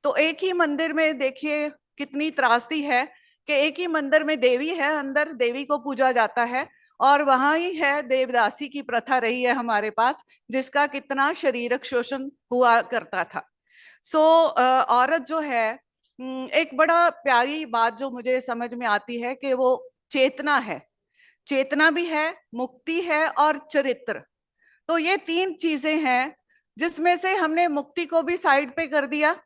तो एक ही मंदिर में देखिए कितनी त्रासदी है कि एक ही मंदिर में देवी है, अंदर देवी को पूजा जाता है, और वहां ही है देवदासी की प्रथा रही है हमारे पास, जिसका कितना शारीरिक शोषण हुआ करता था। औरत जो है, एक बड़ा प्यारी बात जो मुझे समझ में आती है कि वो चेतना है, चेतना भी है, मुक्ति है और चरित्र। तो ये तीन चीजें हैं जिसमें से हमने मुक्ति को भी साइड पे कर दिया,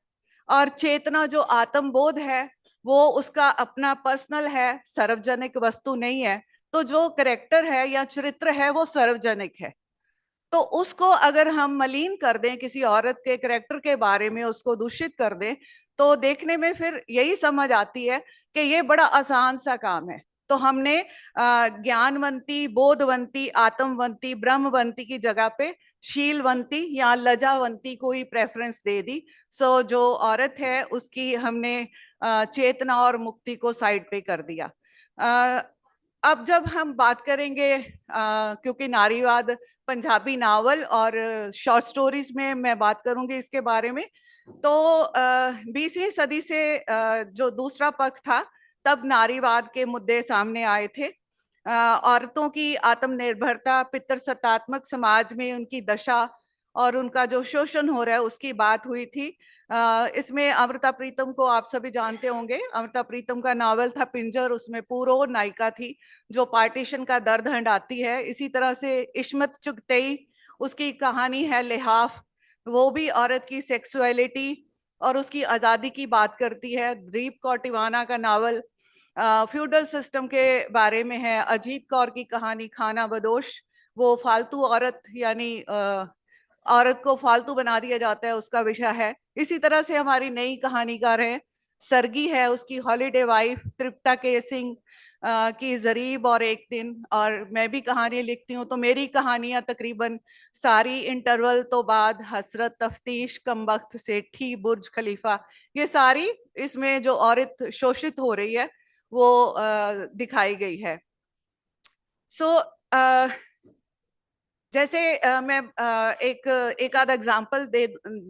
और चेतना जो आत्मबोध है वो उसका अपना पर्सनल है, सार्वजनिक वस्तु नहीं है। तो जो करेक्टर है या चरित्र है वो सार्वजनिक है। तो उसको अगर हम मलिन कर दें, किसी औरत के करेक्टर के बारे में उसको दूषित कर दें, तो देखने में फिर यही समझ आती है कि ये बड़ा आसान सा काम है। तो हमने ज्ञानवंती, बोधवंती, आत्मवंती, ब्रह्मवंती की जगह पे शीलवंती या लजावंती को ही प्रेफरेंस दे दी। जो औरत है उसकी हमने चेतना और मुक्ति को साइड पे कर दिया। अब जब हम बात करेंगे, क्योंकि नारीवाद पंजाबी नावल और शॉर्ट स्टोरीज में मैं बात करूंगी इसके बारे में, तो 20वीं सदी से जो दूसरा पक्ष था तब नारीवाद के मुद्दे सामने आए थे। औरतों की आत्मनिर्भरता, पितृसत्तात्मक समाज में उनकी दशा और उनका जो शोषण हो रहा है उसकी बात हुई थी। इसमें अमृता प्रीतम को आप सभी जानते होंगे। अमृता प्रीतम का नावल था पिंजर, उसमें पूरो नायिका थी जो पार्टीशन का दर्द हंडाती है। इसी तरह से इस्मत चुगतई, उसकी कहानी है लिहाफ, वो भी औरत की सेक्सुअलिटी और उसकी आज़ादी की बात करती है। दीप कौर टिवाना का नावल फ्यूडल सिस्टम के बारे में है। अजीत कौर की कहानी खाना बदोश, वो फालतू औरत यानी औरत को फालतू बना दिया जाता है, उसका विषय है। इसी तरह से हमारी नई कहानीकार है सरगी है, उसकी हॉलीडे वाइफ, तृप्ता के सिंह की जरीब और एक दिन। और मैं भी कहानी लिखती हूँ, तो मेरी कहानियां तकरीबन सारी इंटरवल तो बाद, हसरत, तफ्तीश, कमबख्त, सेठी, बुर्ज खलीफा, ये सारी इसमें जो औरत शोषित हो रही है वो दिखाई गई है। सो जैसे मैं एक आध एग्जाम्पल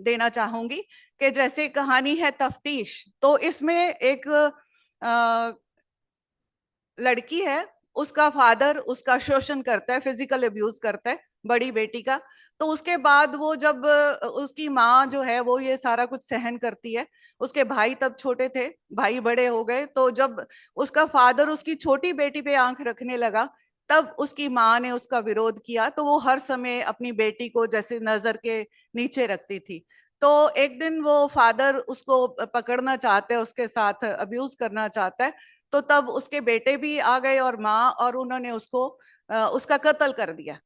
देना चाहूंगी कि जैसे कहानी है तफ्तीश, तो इसमें एक लड़की है, उसका फादर उसका शोषण करता है, फिजिकल अब्यूज करता है बड़ी बेटी का। तो उसके बाद वो जब उसकी माँ जो है वो ये सारा कुछ सहन करती है। उसके भाई तब छोटे थे, भाई बड़े हो गए, तो जब उसका फादर उसकी छोटी बेटी पे आंख रखने लगा तब उसकी माँ ने उसका विरोध किया। तो वो हर समय अपनी बेटी को जैसे नजर के नीचे रखती थी। तो एक दिन वो फादर उसको पकड़ना चाहते हैं, उसके साथ अब्यूज करना चाहता है। तो तब उसके बेटे भी आ गए और माँ, और उन्होंने उसको उसका कत्ल कर दिया।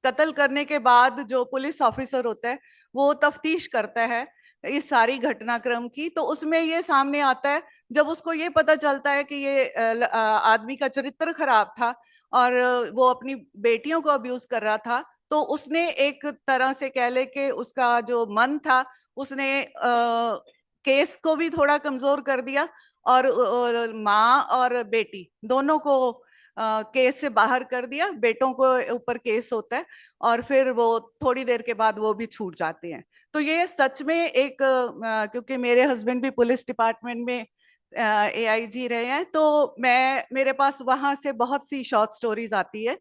कत्ल करने के बाद जो पुलिस ऑफिसर होता है वो तफ्तीश करता है इस सारी घटनाक्रम की। तो उसमें ये सामने आता है, जब उसको ये पता चलता है कि ये आदमी का चरित्र खराब था और वो अपनी बेटियों को अब्यूज कर रहा था, तो उसने एक तरह से कह ले कि उसका जो मन था उसने केस को भी थोड़ा कमजोर कर दिया और माँ और बेटी दोनों को केस से बाहर कर दिया। बेटों को ऊपर केस होता है और फिर वो थोड़ी देर के बाद वो भी छूट जाते हैं। तो ये सच में एक क्योंकि मेरे हस्बैंड भी पुलिस डिपार्टमेंट में AIG रहे हैं, तो मेरे पास वहां से बहुत सी शॉर्ट स्टोरीज आती है।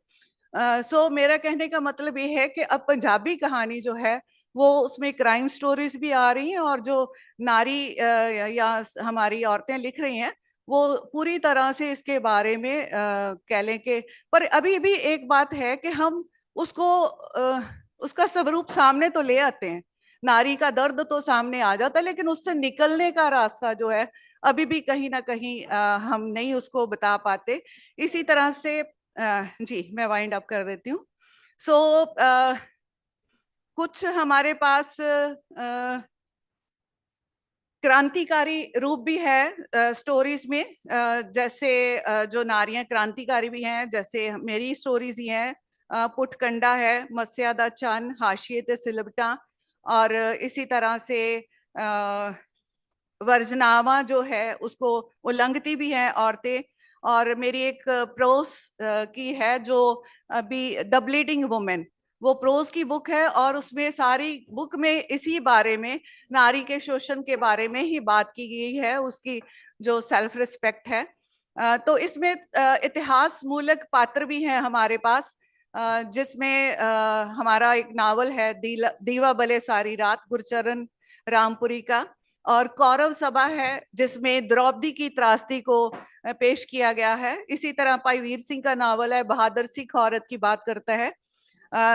सो मेरा कहने का मतलब ये है कि अब पंजाबी कहानी जो है वो उसमें क्राइम स्टोरीज भी आ रही हैं, और जो नारी या हमारी औरतें लिख रही हैं वो पूरी तरह से इसके बारे में कह लें कि, पर अभी भी एक बात है कि हम उसको उसका स्वरूप सामने तो ले आते हैं, नारी का दर्द तो सामने आ जाता है, लेकिन उससे निकलने का रास्ता जो है अभी भी कहीं ना कहीं हम नहीं उसको बता पाते। इसी तरह से जी मैं वाइंड अप कर देती हूँ। सो कुछ हमारे पास क्रांतिकारी रूप भी है स्टोरीज में, जैसे जो नारियां क्रांतिकारी भी हैं, जैसे मेरी स्टोरीज ही हैं। पुटकंडा है, मस्यादा चन, हाशिए ते सिलबटा, और इसी तरह से वर्जनामा जो है उसको उल्लंघती भी हैं औरतें। और मेरी एक प्रोस की है जो अभी द ब्लीडिंग वुमेन, वो प्रोज की बुक है और उसमें सारी बुक में इसी बारे में, नारी के शोषण के बारे में ही बात की गई है, उसकी जो सेल्फ रिस्पेक्ट है। तो इसमें इतिहास मूलक पात्र भी हैं हमारे पास, जिसमें हमारा एक नावल है दीवा बले सारी रात, गुरचरण रामपुरी का, और कौरव सभा है जिसमें द्रौपदी की त्रासदी को पेश किया गया है। इसी तरह भाई वीर सिंह का नावल है बहादुर सिख औरत की बात करता है।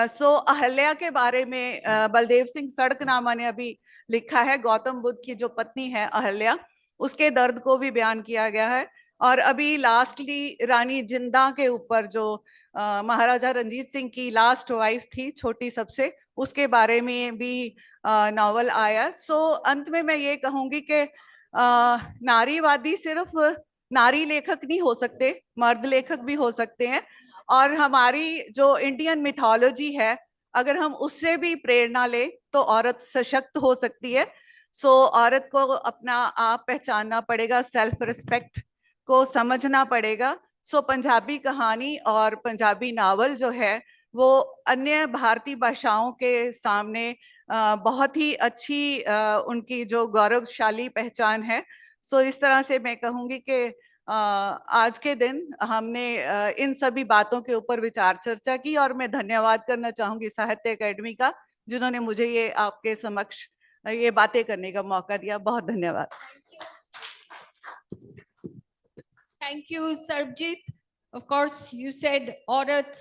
सो अहल्या के बारे में बलदेव सिंह सड़कनामा ने अभी लिखा है, गौतम बुद्ध की जो पत्नी है अहल्या, उसके दर्द को भी बयान किया गया है। और अभी लास्टली रानी जिंदा के ऊपर जो महाराजा रंजीत सिंह की लास्ट वाइफ थी, छोटी सबसे, उसके बारे में भी नावल आया। सो अंत में मैं ये कहूंगी कि नारीवादी सिर्फ नारी लेखक नहीं हो सकते, मर्द लेखक भी हो सकते हैं। और हमारी जो इंडियन मिथोलॉजी है, अगर हम उससे भी प्रेरणा ले तो औरत सशक्त हो सकती है। सो औरत को अपना आप पहचानना पड़ेगा, सेल्फ रिस्पेक्ट को समझना पड़ेगा। सो पंजाबी कहानी और पंजाबी नावल जो है वो अन्य भारतीय भाषाओं के सामने बहुत ही अच्छी उनकी जो गौरवशाली पहचान है। सो इस तरह से मैं कहूंगी कि आज के दिन हमने इन सभी बातों के ऊपर विचार चर्चा की और मैं धन्यवाद करना चाहूंगी साहित्य अकेडमी का, जिन्होंने मुझे ये आपके समक्ष ये बातें करने का मौका दिया। बहुत धन्यवाद। Thank you, Sarabjit. Of course, you said औरत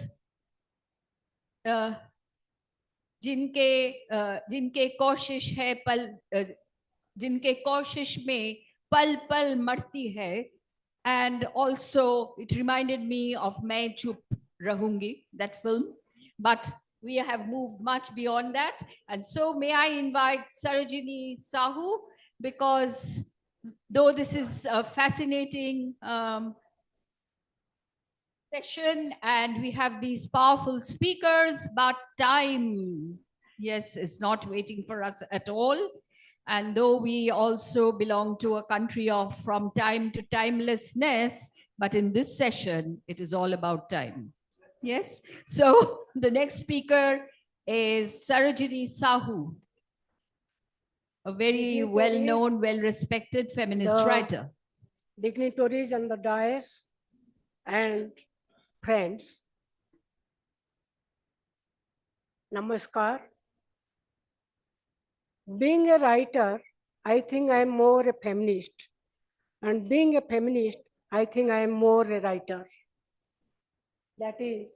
जिनके कोशिश है जिनके कोशिश में पल पल मरती है, and also it reminded me of मैं चुप रहूंगी, that film, but we have moved much beyond that. And so may I invite Sarojini Sahu, because though this is a fascinating session and we have these powerful speakers, but time, yes, is not waiting for us at all. And though we also belong to a country of from time to timelessness, but in this session, it is all about time. Yes. So the next speaker is Sarojini Sahu, a very well-known, well-respected feminist writer. Dignitaries on the dais and friends, namaskar. Being a writer, I think I am more a feminist. And being a feminist, I think I am more a writer. That is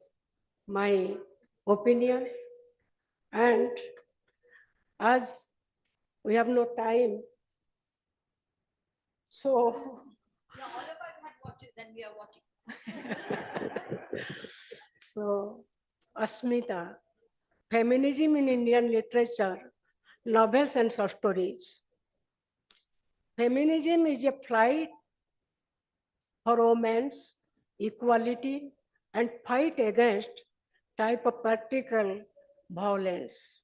my opinion. And as we have no time, so Yeah, all of us have watches and we are watching. So, Asmita, feminism in Indian literature, novels and short stories. Feminism is a fight for women's equality and fight against type of practical violence.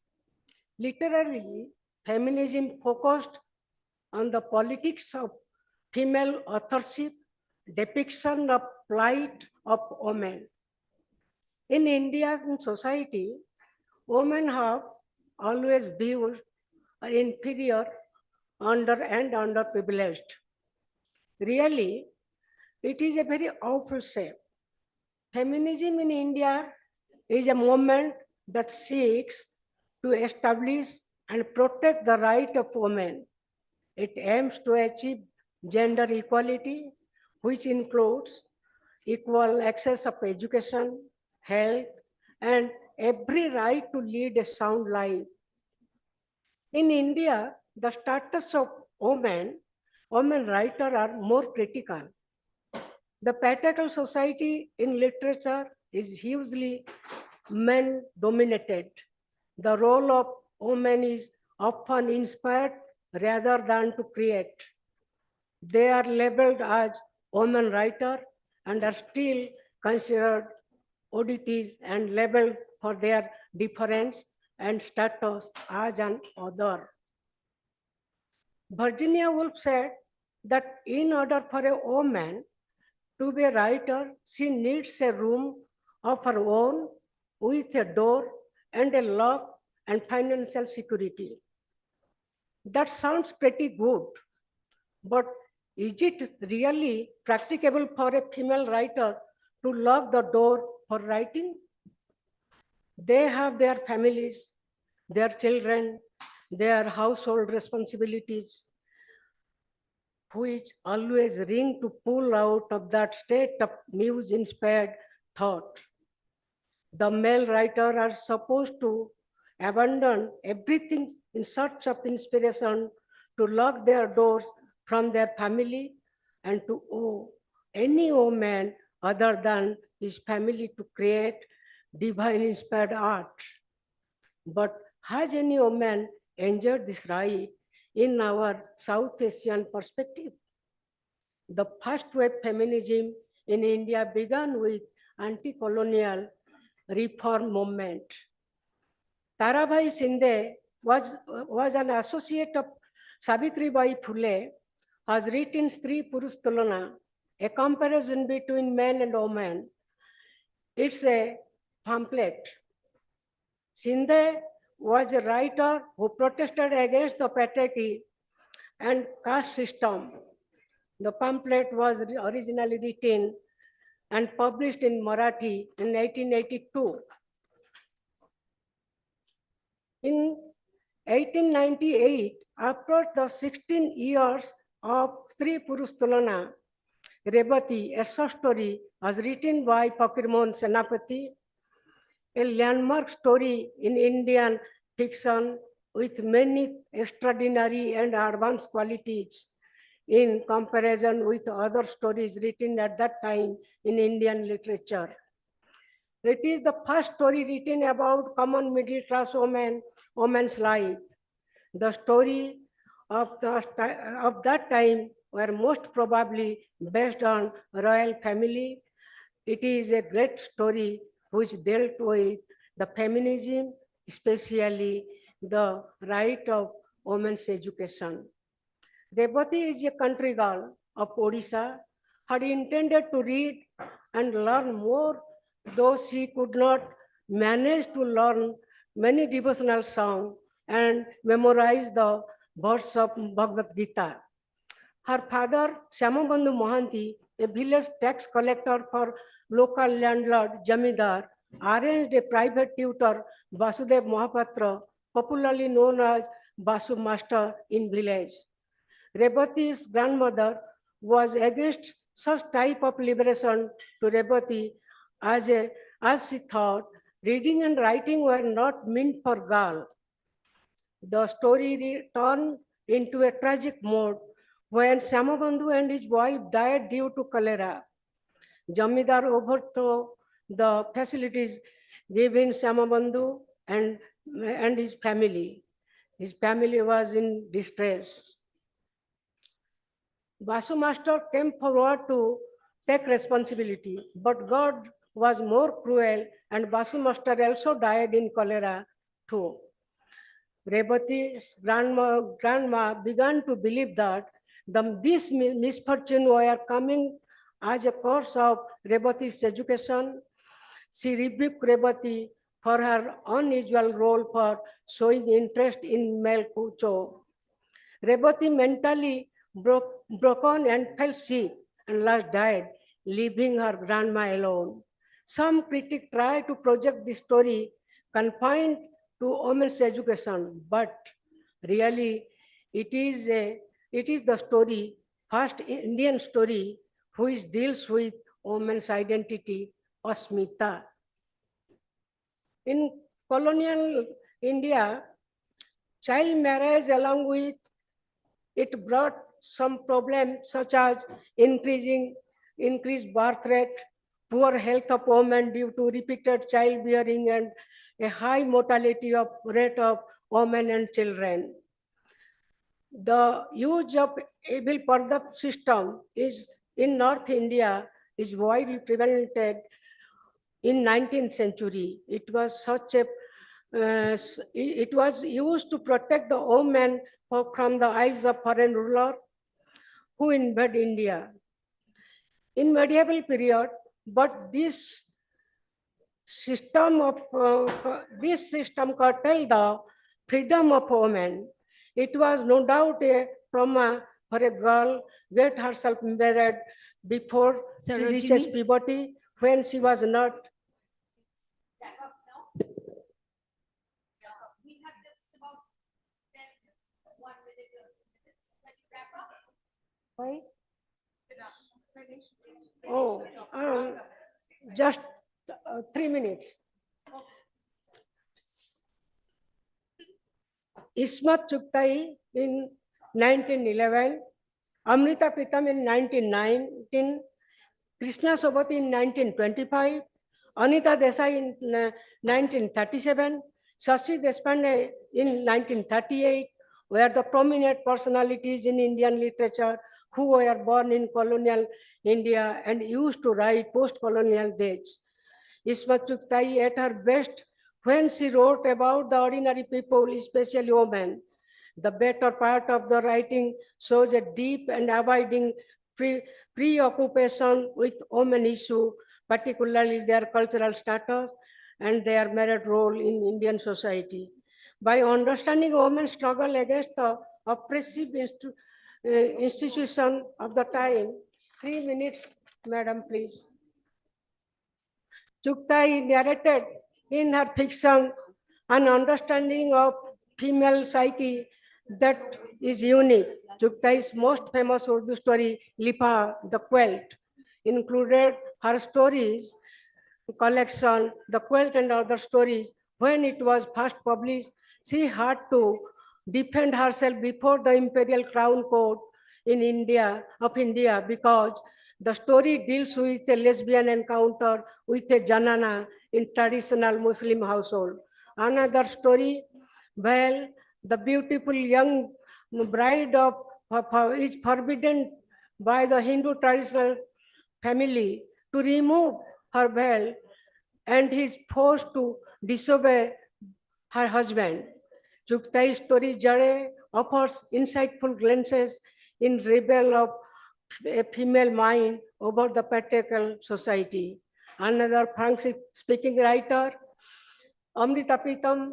Literally, feminism focused on the politics of female authorship, depiction of plight of women. In Indian society, women have always viewed are inferior, underprivileged. Really, it is a very awful shame. Feminism in India is a movement that seeks to establish and protect the right of women. It aims to achieve gender equality, which includes equal access of education, health, and every right to lead a sound life. In India, the status of women writers are more critical. The patriarchal society in literature is hugely men-dominated. The role of women is often inspired rather than to create. They are labeled as women writers and are still considered oddities and labeled for their difference and status as an other. Virginia Woolf said that in order for a woman to be a writer, she needs a room of her own with a door and a lock and financial security. That sounds pretty good, but is it really practicable for a female writer to lock the door for writing? They have their families, their children, their household responsibilities, which always ring to pull out of that state of muse-inspired thought. The male writers are supposed to abandon everything in search of inspiration, to lock their doors from their family and to owe any woman other than his family to create divine inspired art. But has any woman enjoyed this right in our South Asian perspective? The first wave feminism in India began with anti-colonial reform movement. Tarabhai Shinde was an associate of Savitribai Phule, has written Stree Purush Tulana, a comparison between men and women. It's a pamphlet. Shinde was a writer who protested against the patriarchy and caste system. The pamphlet was originally written and published in Marathi in 1882. In 1898, after the 16 years of Sri Purush Tulana, Rebati, a short story, was written by Fakirmohan Senapati, a landmark story in Indian fiction with many extraordinary and advanced qualities in comparison with other stories written at that time in Indian literature. It is the first story written about common middle class woman's life. The story of that time were most probably based on royal family. It is a great story which dealt with the feminism, especially the right of women's education. Rebati is a country girl of Odisha, had intended to read and learn more, though she could not manage to learn many devotional songs and memorize the verse of Bhagavad Gita. Her father, Syamabandhu Mohanty, a village tax collector for local landlord Jamidar, arranged a private tutor, Vasudev Mahapatra, popularly known as Basu Master in village. Rebati's grandmother was against such type of liberation to Rebati as she thought reading and writing were not meant for girl. The story turned into a tragic mode when Syamabandhu and his wife died due to cholera. Jamidar overthrew the facilities given Syamabandhu and his family. His family was in distress. Basu Master came forward to take responsibility, but God was more cruel and Basu Master also died in cholera too. Rebati's grandma began to believe that this misfortune were coming as a course of Rebati's education. She rebuked Rebati for her unusual role for showing interest in male culture. Rebati mentally broken and fell sick and last died, leaving her grandma alone. Some critics try to project this story confined to women's education, but really it is the story, first Indian story, which deals with women's identity, Asmita. In colonial India, child marriage along with it brought some problems such as increased birth rate, poor health of women due to repeated childbearing, and a high mortality rate of women and children. The use of able Pardap system is in North India is widely prevalent in 19th century. It was such a it was used to protect the women from the eyes of foreign ruler who invade India. In medieval period, but this system curtailed the freedom of women. It was no doubt a trauma for a girl get herself married before she reaches puberty when she was not. Why? Oh, just 3 minutes. Ismat Chugtai in 1911, Amrita Pritam in 1919, Krishna Sobati in 1925, Anita Desai in 1937, Shashi Deshpande in 1938 were the prominent personalities in Indian literature who were born in colonial India and used to write post-colonial days. Ismat Chugtai at her best when she wrote about the ordinary people, especially women. The better part of the writing shows a deep and abiding preoccupation with women issue, particularly their cultural status and their merit role in Indian society. By understanding women's struggle against the oppressive institution of the time. 3 minutes, madam, please. Chugtai narrated in her fiction an understanding of female psyche that is unique. Chugtai's most famous Urdu story, Lipa the Quilt, included her stories collection, The Quilt and Other Stories. When it was first published, she had to defend herself before the Imperial Crown Court in India because the story deals with a lesbian encounter with a janana in traditional Muslim household. Another story, well, the beautiful young bride is forbidden by the Hindu traditional family to remove her veil and he is forced to disobey her husband. Chuktai's story Jare offers insightful glances in rebel of a female mind over the patriarchal society. Another French-speaking writer, Amrita Pritam,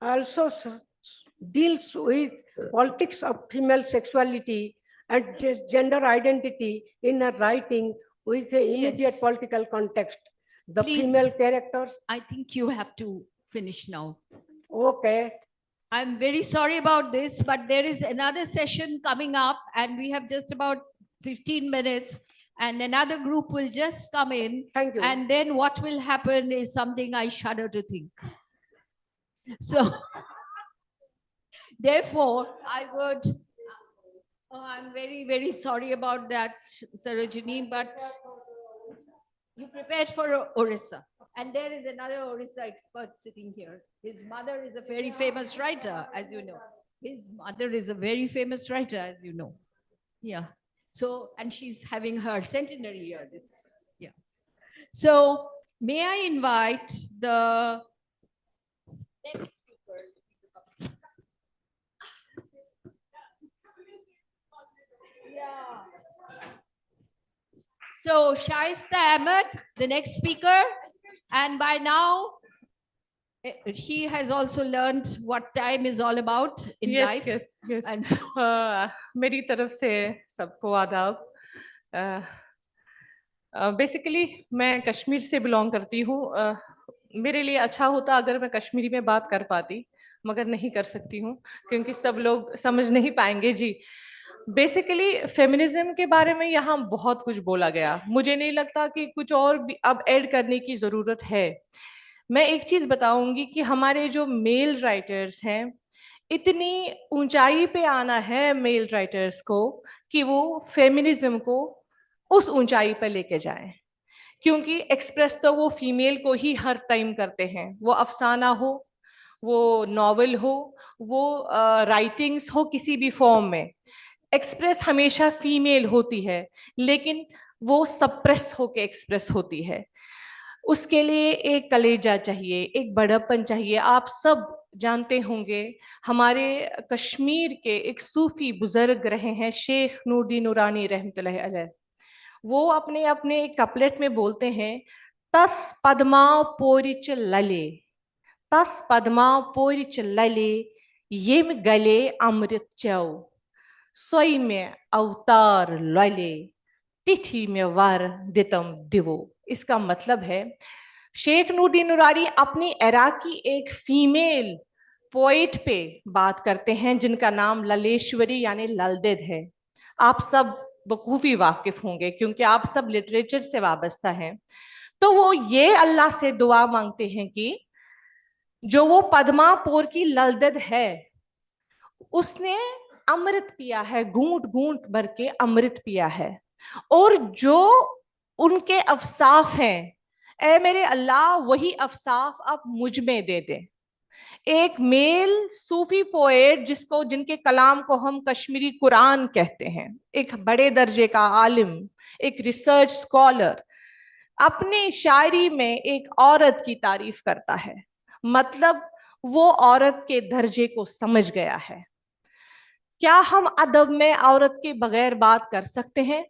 also deals with politics of female sexuality and gender identity in her writing with an immediate Yes. political context. The Please. female characters. I think you have to finish now. Okay. I'm very sorry about this, but there is another session coming up and we have just about 15 minutes and another group will just come in. Thank you. And then what will happen is something I shudder to think. So, therefore, I would, I'm very, very sorry about that, Sarojini, but you prepared for Orissa. And there is another Orissa expert sitting here. His mother is a very famous writer, as you know. His mother is a very famous writer, as you know. Yeah. So, and she's having her centenary year. Yeah. So, may I invite the next speaker? Yeah. So, Shaista Ahmed, the next speaker. And by now, he has also learned what time is all about in life. Yes. And so, मेरी तरफ से सबको आदाब. Basically मैं कश्मीर से belong करती हूँ. मेरे लिए अच्छा होता अगर मैं कश्मीरी में बात कर पाती, मगर नहीं कर सकती हूँ क्योंकि सब लोग समझ नहीं पाएंगे जी. बेसिकली फेमिनिज्म के बारे में यहाँ बहुत कुछ बोला गया. मुझे नहीं लगता कि कुछ और भी अब ऐड करने की जरूरत है. मैं एक चीज बताऊंगी कि हमारे जो मेल राइटर्स हैं, इतनी ऊंचाई पे आना है मेल राइटर्स को कि वो फेमिनिज्म को उस ऊंचाई पे लेके जाएं. क्योंकि एक्सप्रेस तो वो फीमेल को ही हर टाइम करते हैं. वो अफसाना हो, वो नॉवेल हो, वो राइटिंग्स हो, किसी भी फॉर्म में एक्सप्रेस हमेशा फीमेल होती है, लेकिन वो सप्रेस होके एक्सप्रेस होती है. उसके लिए एक कलेजा चाहिए, एक बड़प्पन चाहिए. आप सब जानते होंगे हमारे कश्मीर के एक सूफी बुजुर्ग रहे हैं शेख नूरदीन नूरानी रहमतुल्लाह अलैह. वो अपने अपने एक कपलेट में बोलते हैं, तस पद्मा पोरिच लले, तस पद्मा पोरिच लले, येम गले अमृत चौ, सोई में अवतार लले, तिथि में वर दितम दिवो. इसका मतलब है शेख नूरदीन नूरानी अपनी एरा की एक फीमेल पोएट पे बात करते हैं जिनका नाम ललेश्वरी यानी ललदेद है. आप सब बखूबी वाकिफ होंगे क्योंकि आप सब लिटरेचर से वाबस्ता हैं. तो वो ये अल्लाह से दुआ मांगते हैं कि जो वो पद्मापुर की ललदेद है उसने अमृत पिया है, घूंट घूंट भर के अमृत पिया है, और जो उनके अफसाफ हैं, ए मेरे अल्लाह वही अफसाफ आप मुझ में दे दे. एक मेल सूफी पोएट जिनके कलाम को हम कश्मीरी कुरान कहते हैं, एक बड़े दर्जे का आलिम, एक रिसर्च स्कॉलर, अपनी शायरी में एक औरत की तारीफ करता है. मतलब वो औरत के दर्जे को समझ गया है. क्या हम अदब में औरत के बगैर बात कर सकते हैं?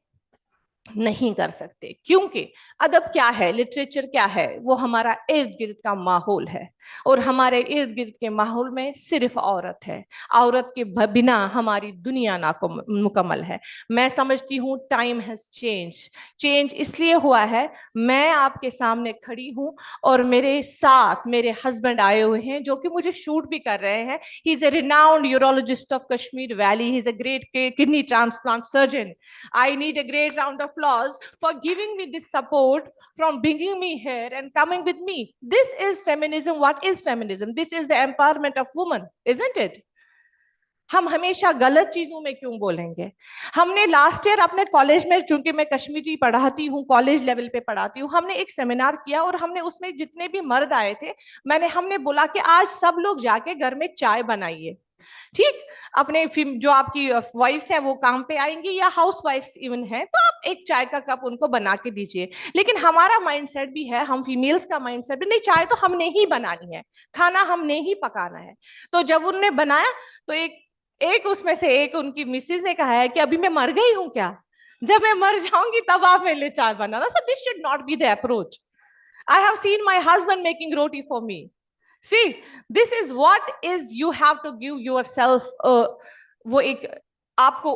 नहीं कर सकते, क्योंकि अदब क्या है, लिटरेचर क्या है, वो हमारा इर्द गिर्द का माहौल है, और हमारे इर्द गिर्द के माहौल में सिर्फ औरत है। औरत के बिना हमारी दुनिया मुकम्मल है। मैं समझती हूँ टाइम हैज चेंज इसलिए हुआ है, मैं आपके सामने खड़ी हूँ और मेरे साथ मेरे हस्बैंड आए हुए हैं जो कि मुझे शूट भी कर रहे हैं। He is a renowned urologist of Kashmir valley, he is a great kidney transplant surgeon. I need a great round of applause for giving me this support, from bringing me here and coming with me. This is feminism. What is feminism? This is the empowerment of women, isn't it? हम हमेशा गलत चीजों में क्यों बोलेंगे? हमने last year अपने college में, चूंकि मैं कश्मीरी पढ़ाती हूँ, कॉलेज लेवल पे पढ़ाती हूँ, हमने एक सेमिनार किया और हमने उसमें जितने भी मर्द आए थे, हमने बोला कि आज सब लोग जाके घर में चाय बनाइए। ठीक, अपने जो आपकी वाइफ्स हैं वो काम पे आएंगी या हाउस वाइफ्स इवन है, तो आप एक चाय का कप उनको बना के दीजिए। लेकिन हमारा माइंडसेट भी है, हम फीमेल्स का माइंडसेट भी, नहीं, चाय तो हमने ही बनानी है, खाना हमने ही पकाना है। तो जब उन्होंने बनाया तो एक उसमें से एक उनकी मिसेज ने कहा है कि अभी मैं मर गई हूं क्या, जब मैं मर जाऊंगी तब आप मेरे लिए चाय बनाना। So this should not be the approach. I have seen my husband making roti for me. See, this is what is, you have to give yourself वो एक आपको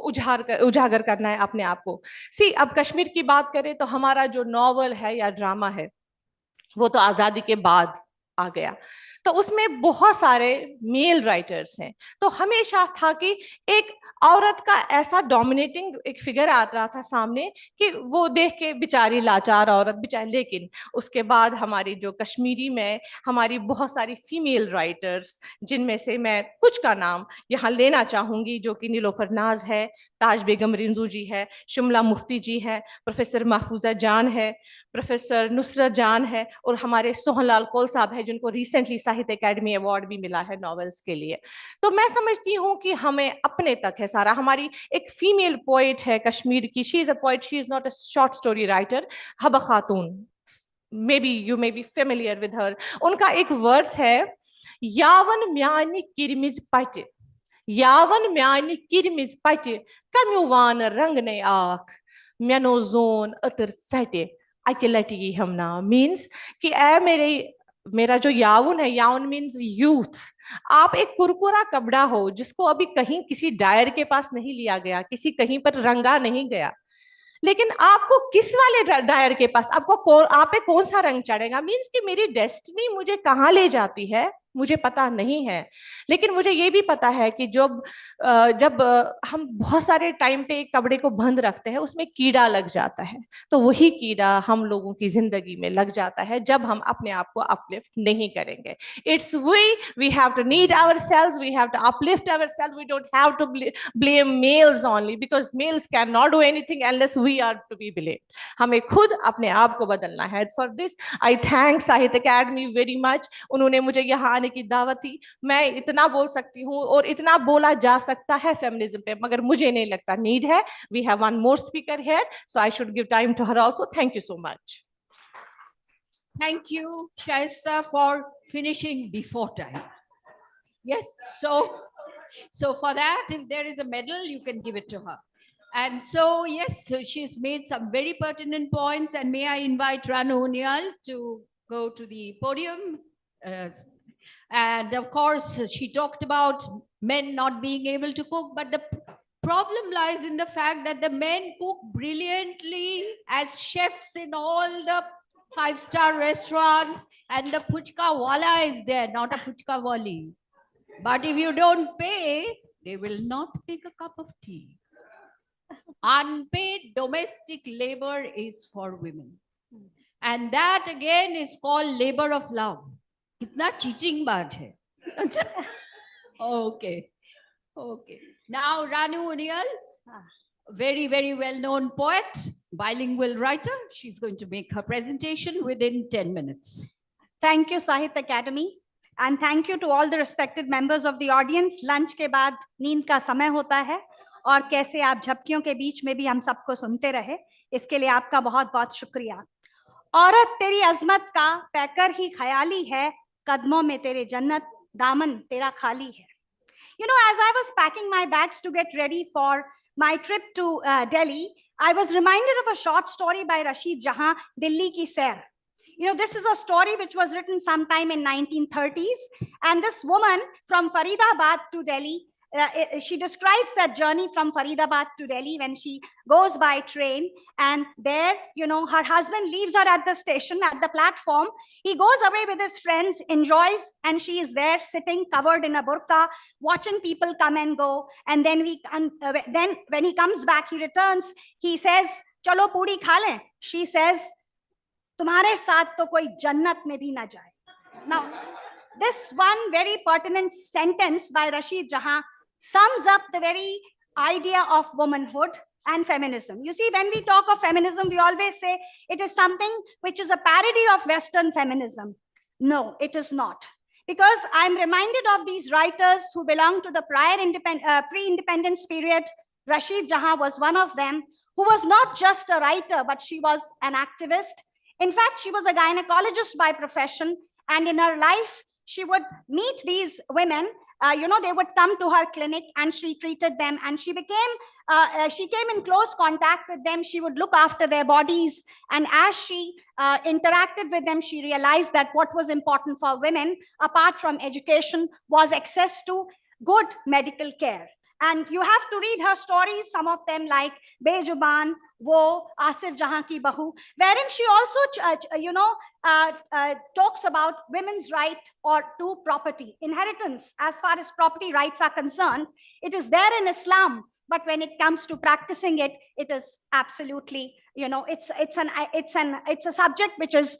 उजागर करना है अपने आप को। सी, अब कश्मीर की बात करें तो हमारा जो नॉवल है या ड्रामा है वो तो आजादी के बाद आ गया, तो उसमें बहुत सारे मेल राइटर्स हैं। तो हमेशा था कि एक औरत का ऐसा डोमिनेटिंग एक फिगर आ रहा था सामने कि वो देख के बेचारी लाचार औरत बेचारी। लेकिन उसके बाद हमारी जो कश्मीरी में हमारी बहुत सारी फीमेल राइटर्स, जिनमें से मैं कुछ का नाम यहाँ लेना चाहूंगी, जो कि नीलोफर नाज है, ताज बेगम रिंजू जी है, शिमला मुफ्ती जी है, प्रोफेसर महफूजा जान है, प्रोफेसर नुसरत जान है, और हमारे सोहनलाल कौल साहब है जिनको रिसेंटली साहित्य अकेडमी अवार्ड भी मिला है नॉवेल्स के लिए। तो मैं समझती हूँ कि हमें अपने तक है सारा। हमारी एक फीमेल पोएट है कश्मीर की, she is a poet, she is not a short story writer, हबा खातून, may be you may be familiar with her. उनका एक वर्स है, यावन म्यानी किरमिज पट, यावन म्यानी किरमिज पट, कम्युवान रंग ने आख, म्यानोजोन अतर सटे अकेलटी हमना। मीन्स कि मेरा जो याउन है, याउन मीन्स यूथ। आप एक कुरकुरा कपड़ा हो जिसको अभी कहीं किसी डायर के पास नहीं लिया गया, किसी कहीं पर रंगा नहीं गया, लेकिन आपको किस वाले डायर के पास आप पे कौन सा रंग चढ़ेगा? मीन्स कि मेरी डेस्टिनी मुझे कहाँ ले जाती है मुझे पता नहीं है। लेकिन मुझे ये भी पता है कि जब हम बहुत सारे टाइम पे एक कपड़े को बंद रखते हैं, उसमें कीड़ा लग जाता है, तो वही कीड़ा हम लोगों की जिंदगी में लग जाता है जब हम अपने आप को अपलिफ्ट नहीं करेंगे। It's we have to need ourselves, we have to uplift ourselves, we don't have to blame males only, because males cannot do anything unless we are to be blamed. हमें खुद अपने आप को बदलना है। For this I thank साहित्य academy very much। उन्होंने मुझे यहाँ आने की दावत दी। मैं इतना बोल सकती हूँ और इतना बोला जा सकता है फेमिनिज्म पे, मगर मुझे नहीं लगता नीड है। We have one more speaker here, so I should give time to her also. Thank you so much. Thank you, Shaista, for finishing before time. Yes, so for that, if there is a medal, you can give it to her. And so, yes, so she's made some very pertinent points. And may I invite Ranu Unial to go to the podium. And of course, she talked about men not being able to cook, but the problem lies in the fact that the men cook brilliantly as chefs in all the 5-star restaurants, and the puchka wala is there, not a puchka wali. But if you don't pay, they will not make a cup of tea. Unpaid domestic labor is for women. And that again is called labor of love. Kitna cheating baat hai. Okay. Now Ranu Unial, very, very well-known poet, bilingual writer. She's going to make her presentation within 10 minutes. Thank you, Sahitya Academy. And thank you to all the respected members of the audience. Lunch के बाद नींद का समय होता है, और कैसे आप झपकियों के बीच में भी हम सबको सुनते रहे, इसके लिए आपका बहुत बहुत शुक्रिया। औरत तेरी अजमत का पैकर ही ख्याली है, कदमों में तेरे जन्नत, दामन तेरा खाली है। You know, as I was packing my bags to get ready for my trip to Delhi, I was reminded of a short story by Rashid Jahan, Dilli Ki Sair. This is a story which was written sometime in 1930s. And this woman from Faridabad to Delhi, she describes that journey from Faridabad to Delhi when she goes by train. And there, her husband leaves her at the station, at the platform. He goes away with his friends, enjoys, and she is there sitting covered in a burqa, watching people come and go. And then when he comes back, he returns. He says, "Chalo puri kha le." She says, "Tumhare saath to koi jannat mein bhi na jaye." Now, this one very pertinent sentence by Rashid Jahan sums up the very idea of womanhood and feminism. You see, when we talk of feminism, we always say it is something which is a parody of Western feminism. No, it is not. Because I'm reminded of these writers who belong to the pre-independence period. Rashid Jahan was one of them, who was not just a writer, but she was an activist. In fact, she was a gynecologist by profession, and in her life, she would meet these women. They would come to her clinic and she treated them, and she came in close contact with them. She would look after their bodies. And as she interacted with them, she realized that what was important for women, apart from education, was access to good medical care. And you have to read her stories, some of them like Bejuban, Wo, Asif Jahan Ki Bahu, wherein she also, talks about women's right to property, inheritance. As far as property rights are concerned, it is there in Islam, but when it comes to practicing it, it is absolutely, it's a subject which is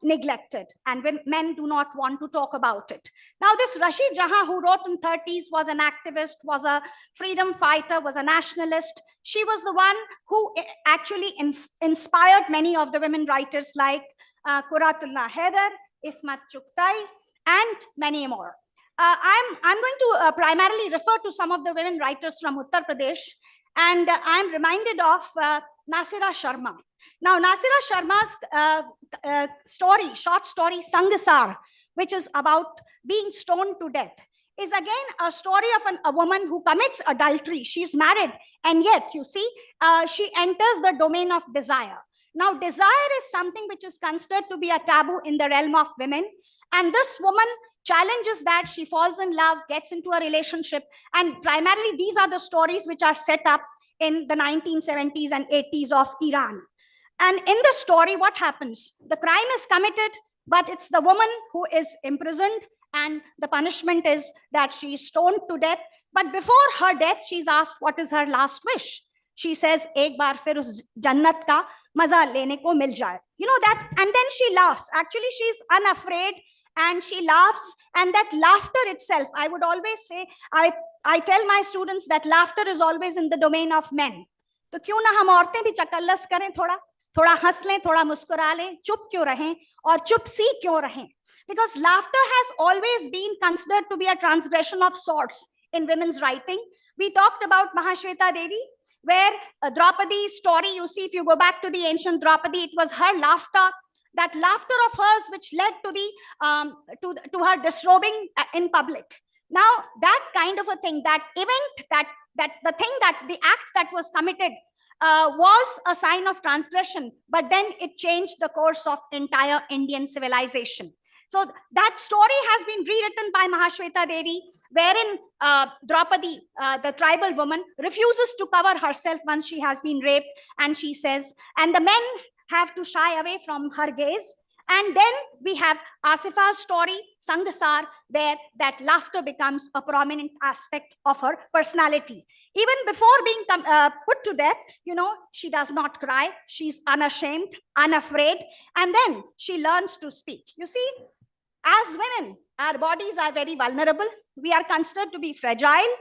neglected, and men do not want to talk about it. Now, this Rashid Jahan, who wrote in 30s, was an activist, was a freedom fighter, was a nationalist. She was the one who actually inspired many of the women writers like Quratullah Haider, Ismat Chugtai, and many more. I'm going to primarily refer to some of the women writers from Uttar Pradesh, and I'm reminded of Nasira Sharma. Now, Nasira Sharma's short story, Sangasar, which is about being stoned to death, is again a story of a woman who commits adultery. She's married, and yet, you see, she enters the domain of desire. Now, desire is something which is considered to be a taboo in the realm of women. And this woman challenges that. She falls in love, gets into a relationship. And primarily, these are the stories which are set up in the 1970s and 80s of Iran. And in the story, what happens? The crime is committed, but it's the woman who is imprisoned. And the punishment is that she is stoned to death. But before her death, she's asked what is her last wish. She says, "Ek baar fir us jannat ka maza lene ko mil jaye." That, and then she laughs. Actually, she's unafraid and she laughs. And that laughter itself, I would always say, I tell my students that laughter is always in the domain of men. तो क्यों ना हम औरतें भी चकल्लस करें, थोड़ा हंस लें, थोड़ा मुस्कुरा लें, चुप क्यों रहें और चुप सी क्यों रहें? Because laughter has always been considered to be a transgression of sorts in women's writing. We talked about Mahashweta Devi, where Draupadi's story, you see, if you go back to the ancient Draupadi, it was her laughter, that laughter of hers which led to her disrobing in public. Now, that kind of a thing, that event, the act that was committed was a sign of transgression, but then it changed the course of entire Indian civilization. So that story has been rewritten by Mahashweta Devi, wherein Draupadi, the tribal woman, refuses to cover herself once she has been raped. And she says, and the men have to shy away from her gaze. And then we have Asifa's story, Sangasar, where that laughter becomes a prominent aspect of her personality. Even before being put to death, she does not cry. She's unashamed, unafraid. And then she learns to speak. You see, as women, our bodies are very vulnerable. We are considered to be fragile.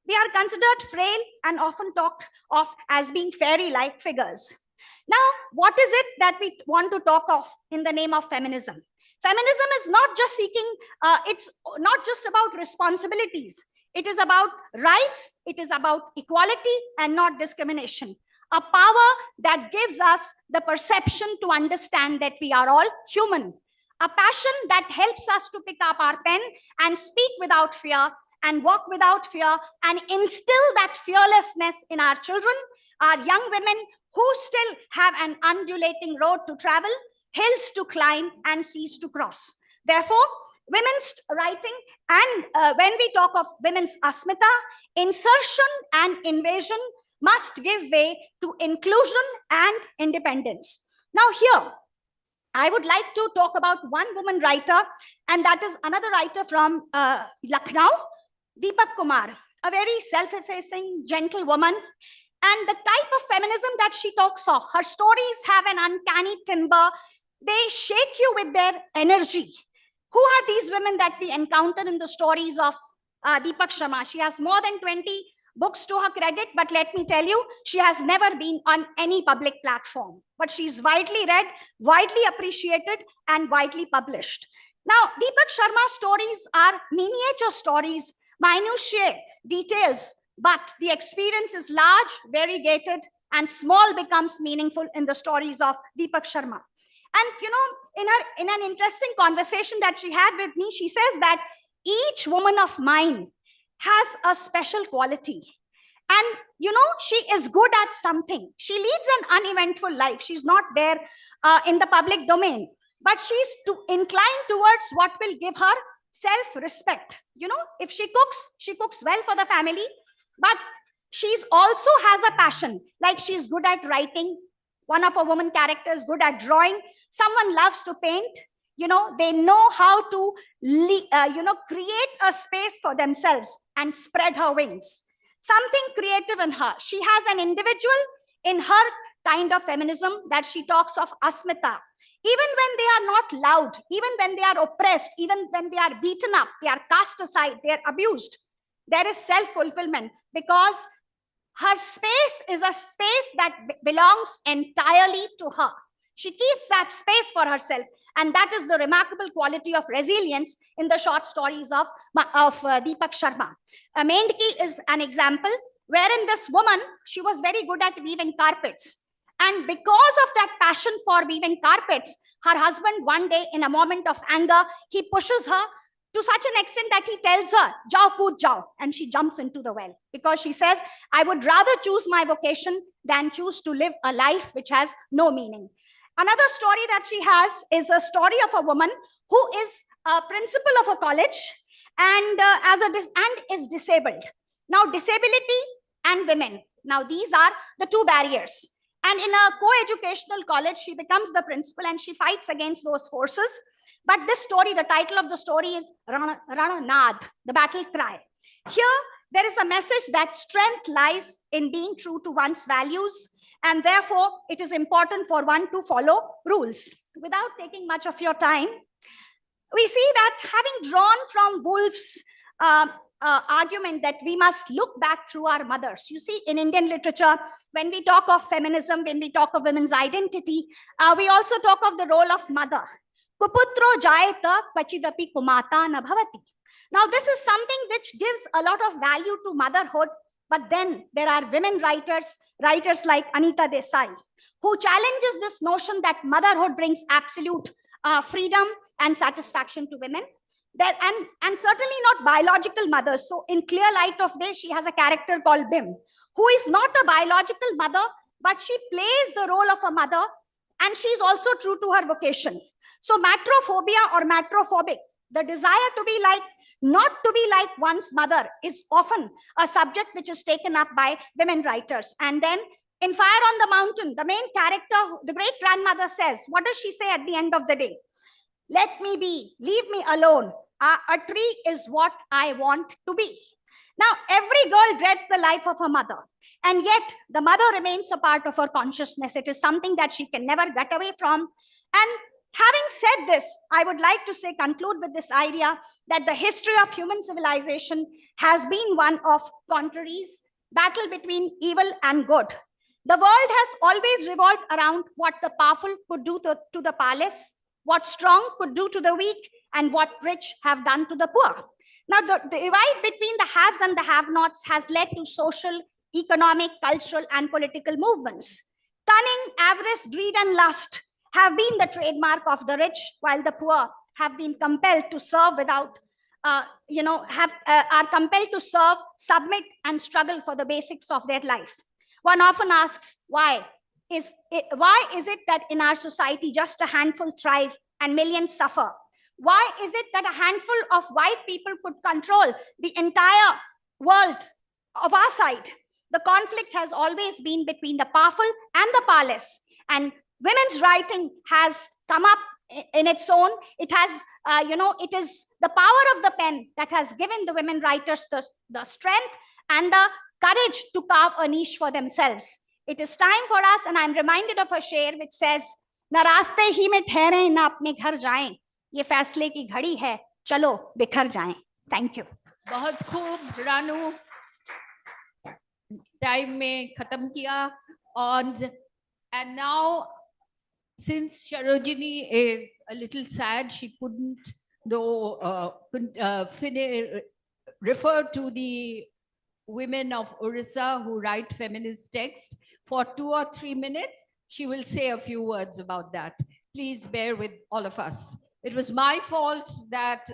We are considered frail and often talked of as being fairy-like figures. Now, what is it that we want to talk of in the name of feminism? Feminism is not just seeking, it's not just about responsibilities. It is about rights. It is about equality and not discrimination. A power that gives us the perception to understand that we are all human. A passion that helps us to pick up our pen and speak without fear, and walk without fear and instill that fearlessness in our children, our young women who still have an undulating road to travel, hills to climb, and seas to cross. Therefore, women's writing, and when we talk of women's Asmita, insertion and invasion must give way to inclusion and independence. Now here, I would like to talk about one woman writer, and that is another writer from Lucknow, Deepak Kumar, a very self-effacing, gentle woman. And the type of feminism that she talks of, her stories have an uncanny timbre. They shake you with their energy. Who are these women that we encounter in the stories of Deepak Sharma? She has more than 20 books to her credit, but let me tell you, she has never been on any public platform. But she's widely read, widely appreciated, and widely published. Now, Deepak Sharma's stories are miniature stories, minutiae, details, but the experience is large, variegated, and small becomes meaningful in the stories of Deepak Sharma. And you know, in an interesting conversation that she had with me, she says that each woman of mine has a special quality. And you know, she is good at something. She leads an uneventful life. She's not there in the public domain, but she's inclined towards what will give her self-respect. You know, if she cooks well for the family, but she's also has a passion, like she's good at writing. One of her woman characters good at drawing. Someone loves to paint. You know, they know how to, create a space for themselves and spread her wings. Something creative in her. She has an individual in her kind of feminism that she talks of Asmita. Even when they are not loud, even when they are oppressed, even when they are beaten up, they are cast aside, they are abused, there is self-fulfillment, because her space is a space that belongs entirely to her. She keeps that space for herself. And that is the remarkable quality of resilience in the short stories of Deepak Sharma. Mendki is an example wherein this woman, she was very good at weaving carpets. And because of that passion for weaving carpets, her husband one day in a moment of anger, he pushes her to such an extent that he tells her, "Jao kood jao," and she jumps into the well, because she says, "I would rather choose my vocation than choose to live a life which has no meaning." Another story that she has is a story of a woman who is a principal of a college and is disabled. Now, disability and women. Now, these are the two barriers. And in a co-educational college, she becomes the principal and she fights against those forces. But this story, the title of the story is Rana Nad, the battle cry. Here, there is a message that strength lies in being true to one's values, and therefore, it is important for one to follow rules. Without taking much of your time, we see that having drawn from Woolf's argument that we must look back through our mothers. You see, in Indian literature, when we talk of feminism, when we talk of women's identity, we also talk of the role of mother. Kuputro jayata pachidapi kumata na bhavati. Now, this is something which gives a lot of value to motherhood. But then there are women writers like Anita Desai, who challenges this notion that motherhood brings absolute freedom and satisfaction to women. And certainly not biological mothers. So in Clear Light of Day, she has a character called Bim, who is not a biological mother, but she plays the role of a mother, and she's also true to her vocation. So matrophobia or matrophobic, the desire to be like, not to be like one's mother, is often a subject which is taken up by women writers. And then in Fire on the Mountain, the main character, the great grandmother, says, what does she say at the end of the day? "Let me be, leave me alone. A tree is what I want to be." Now, every girl dreads the life of her mother, and yet the mother remains a part of her consciousness. It is something that she can never get away from. And having said this, I would like to conclude with this idea that the history of human civilization has been one of contraries, battle between evil and good. The world has always revolved around what the powerful could do to the powerless, what strong could do to the weak, and what rich have done to the poor. Now, the divide between the haves and the have-nots has led to social, economic, cultural, and political movements. Cunning, avarice, greed, and lust have been the trademark of the rich, while the poor have been compelled to serve without are compelled to serve, submit, and struggle for the basics of their life. One often asks why. Why is it that in our society just a handful thrive and millions suffer? Why is it that a handful of white people could control the entire world of our side? The conflict has always been between the powerful and the powerless, and women's writing has come up in its own. It has, it is the power of the pen that has given the women writers the strength and the courage to carve a niche for themselves. It is time for us, and I'm reminded of a शेर which says, "न रास्ते ही में ठहरे, न अपने घर जाएं, ये फैसले की घड़ी है, चलो बिखर जाएं." Thank you. बहुत खूब रानू, टाइम में खत्म किया. And now, since Sarojini is a little sad, she couldn't refer to the women of Orissa who write feminist text. For 2 or 3 minutes, she will say a few words about that. Please bear with all of us. It was my fault that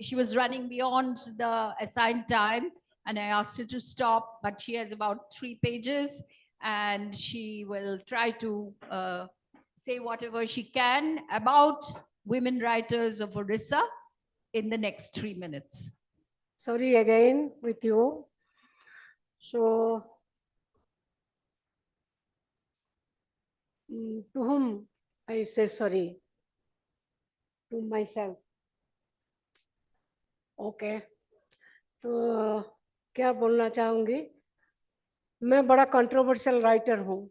she was running beyond the assigned time, and I asked her to stop, but she has about 3 pages, and she will try to say whatever she can about women writers of Orissa in the next 3 minutes. Sorry again with you. So, to whom I say sorry? To myself. Okay. तो क्या बोलना चाहूँगी? मैं बड़ा controversial writer हूँ,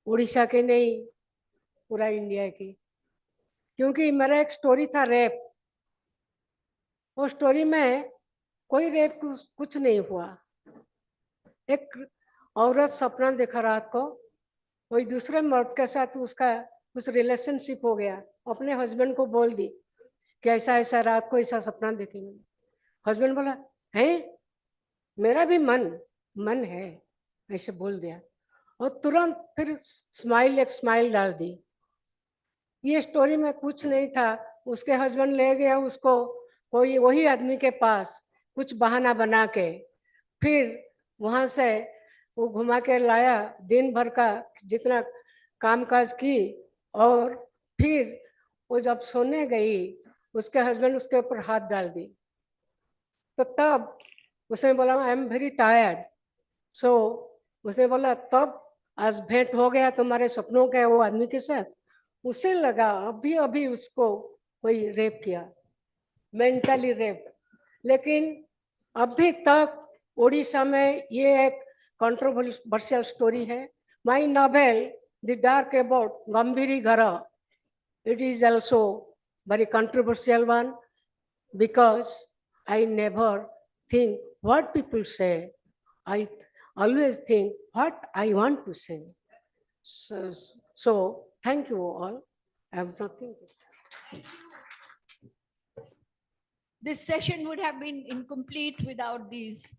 उड़ीसा के नहीं, पूरा इंडिया की, क्योंकि मेरा एक स्टोरी था रेप. वो स्टोरी में कोई रेप कुछ नहीं हुआ. एक औरत सपना देखा रात को, कोई दूसरे मर्द के साथ उसका कुछ रिलेशनशिप हो गया, अपने हस्बैंड को बोल दी कि ऐसा ऐसा रात को ऐसा सपना देखेंगे. हस्बैंड बोला, है मेरा भी मन है, ऐसे बोल दिया, और तुरंत फिर एक स्माइल डाल दी. ये स्टोरी में कुछ नहीं था. उसके हस्बैंड ले गया उसको कोई वही आदमी के पास, कुछ बहाना बना के, फिर वहां से वो घुमा के लाया, दिन भर का जितना कामकाज की, और फिर वो जब सोने गई, उसके हस्बैंड उसके ऊपर हाथ डाल दी. तो तब उसने बोला, आई एम वेरी टायर्ड. सो उसने बोला, तब आज भेंट हो गया तुम्हारे सपनों के वो आदमी के साथ. उसे लगा अभी उसको कोई रेप किया, मेंटली रेप. लेकिन अभी तक ओडिशा में ये एक कंट्रोवर्शियल स्टोरी है. My novel the dark about Gambhiri Ghar, it is also very controversial one, because I never think what people say. I always think what I want to say. So thank you all. I have nothing to say. This session would have been incomplete without these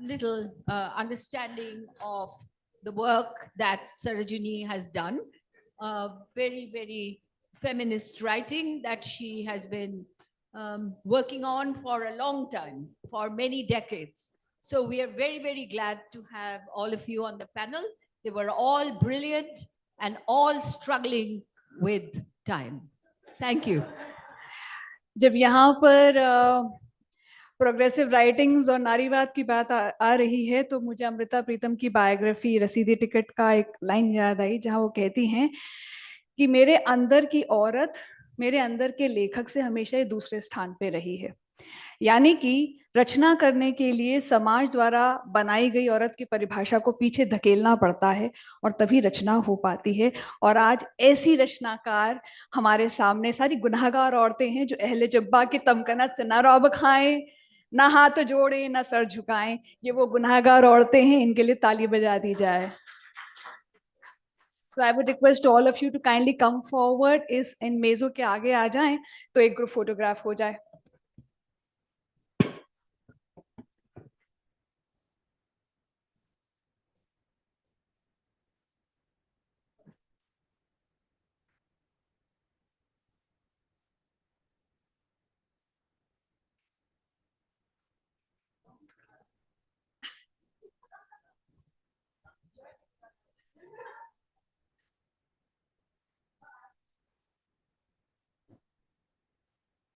little understanding of the work that Sarojini has done. Very, very feminist writing that she has been working on for a long time, for many decades. So we are very, very glad to have all of you on the panel. They were all brilliant and all struggling with time. Thank you. जब यहाँ पर progressive writings और नारीवाद की बात आ रही है, तो मुझे अमृता प्रीतम की बायोग्राफी रसीदी टिकट का एक लाइन याद आई, जहाँ वो कहती हैं कि मेरे अंदर की औरत मेरे अंदर के लेखक से हमेशा ही दूसरे स्थान पे रही है. यानी कि रचना करने के लिए समाज द्वारा बनाई गई औरत की परिभाषा को पीछे धकेलना पड़ता है और तभी रचना हो पाती है. और आज ऐसी रचनाकार हमारे सामने सारी गुनाहगार औरतें हैं जो अहले जब्बा की तमकनत से ना रौब खाएं, ना हाथ जोड़ें, ना सर झुकाएं. ये वो गुनाहगार औरतें हैं, इनके लिए ताली बजा दी जाए. So I would request all of you to kindly come forward. इस इन मेजों के आगे आ जाएं तो एक ग्रुप फोटोग्राफ हो जाए.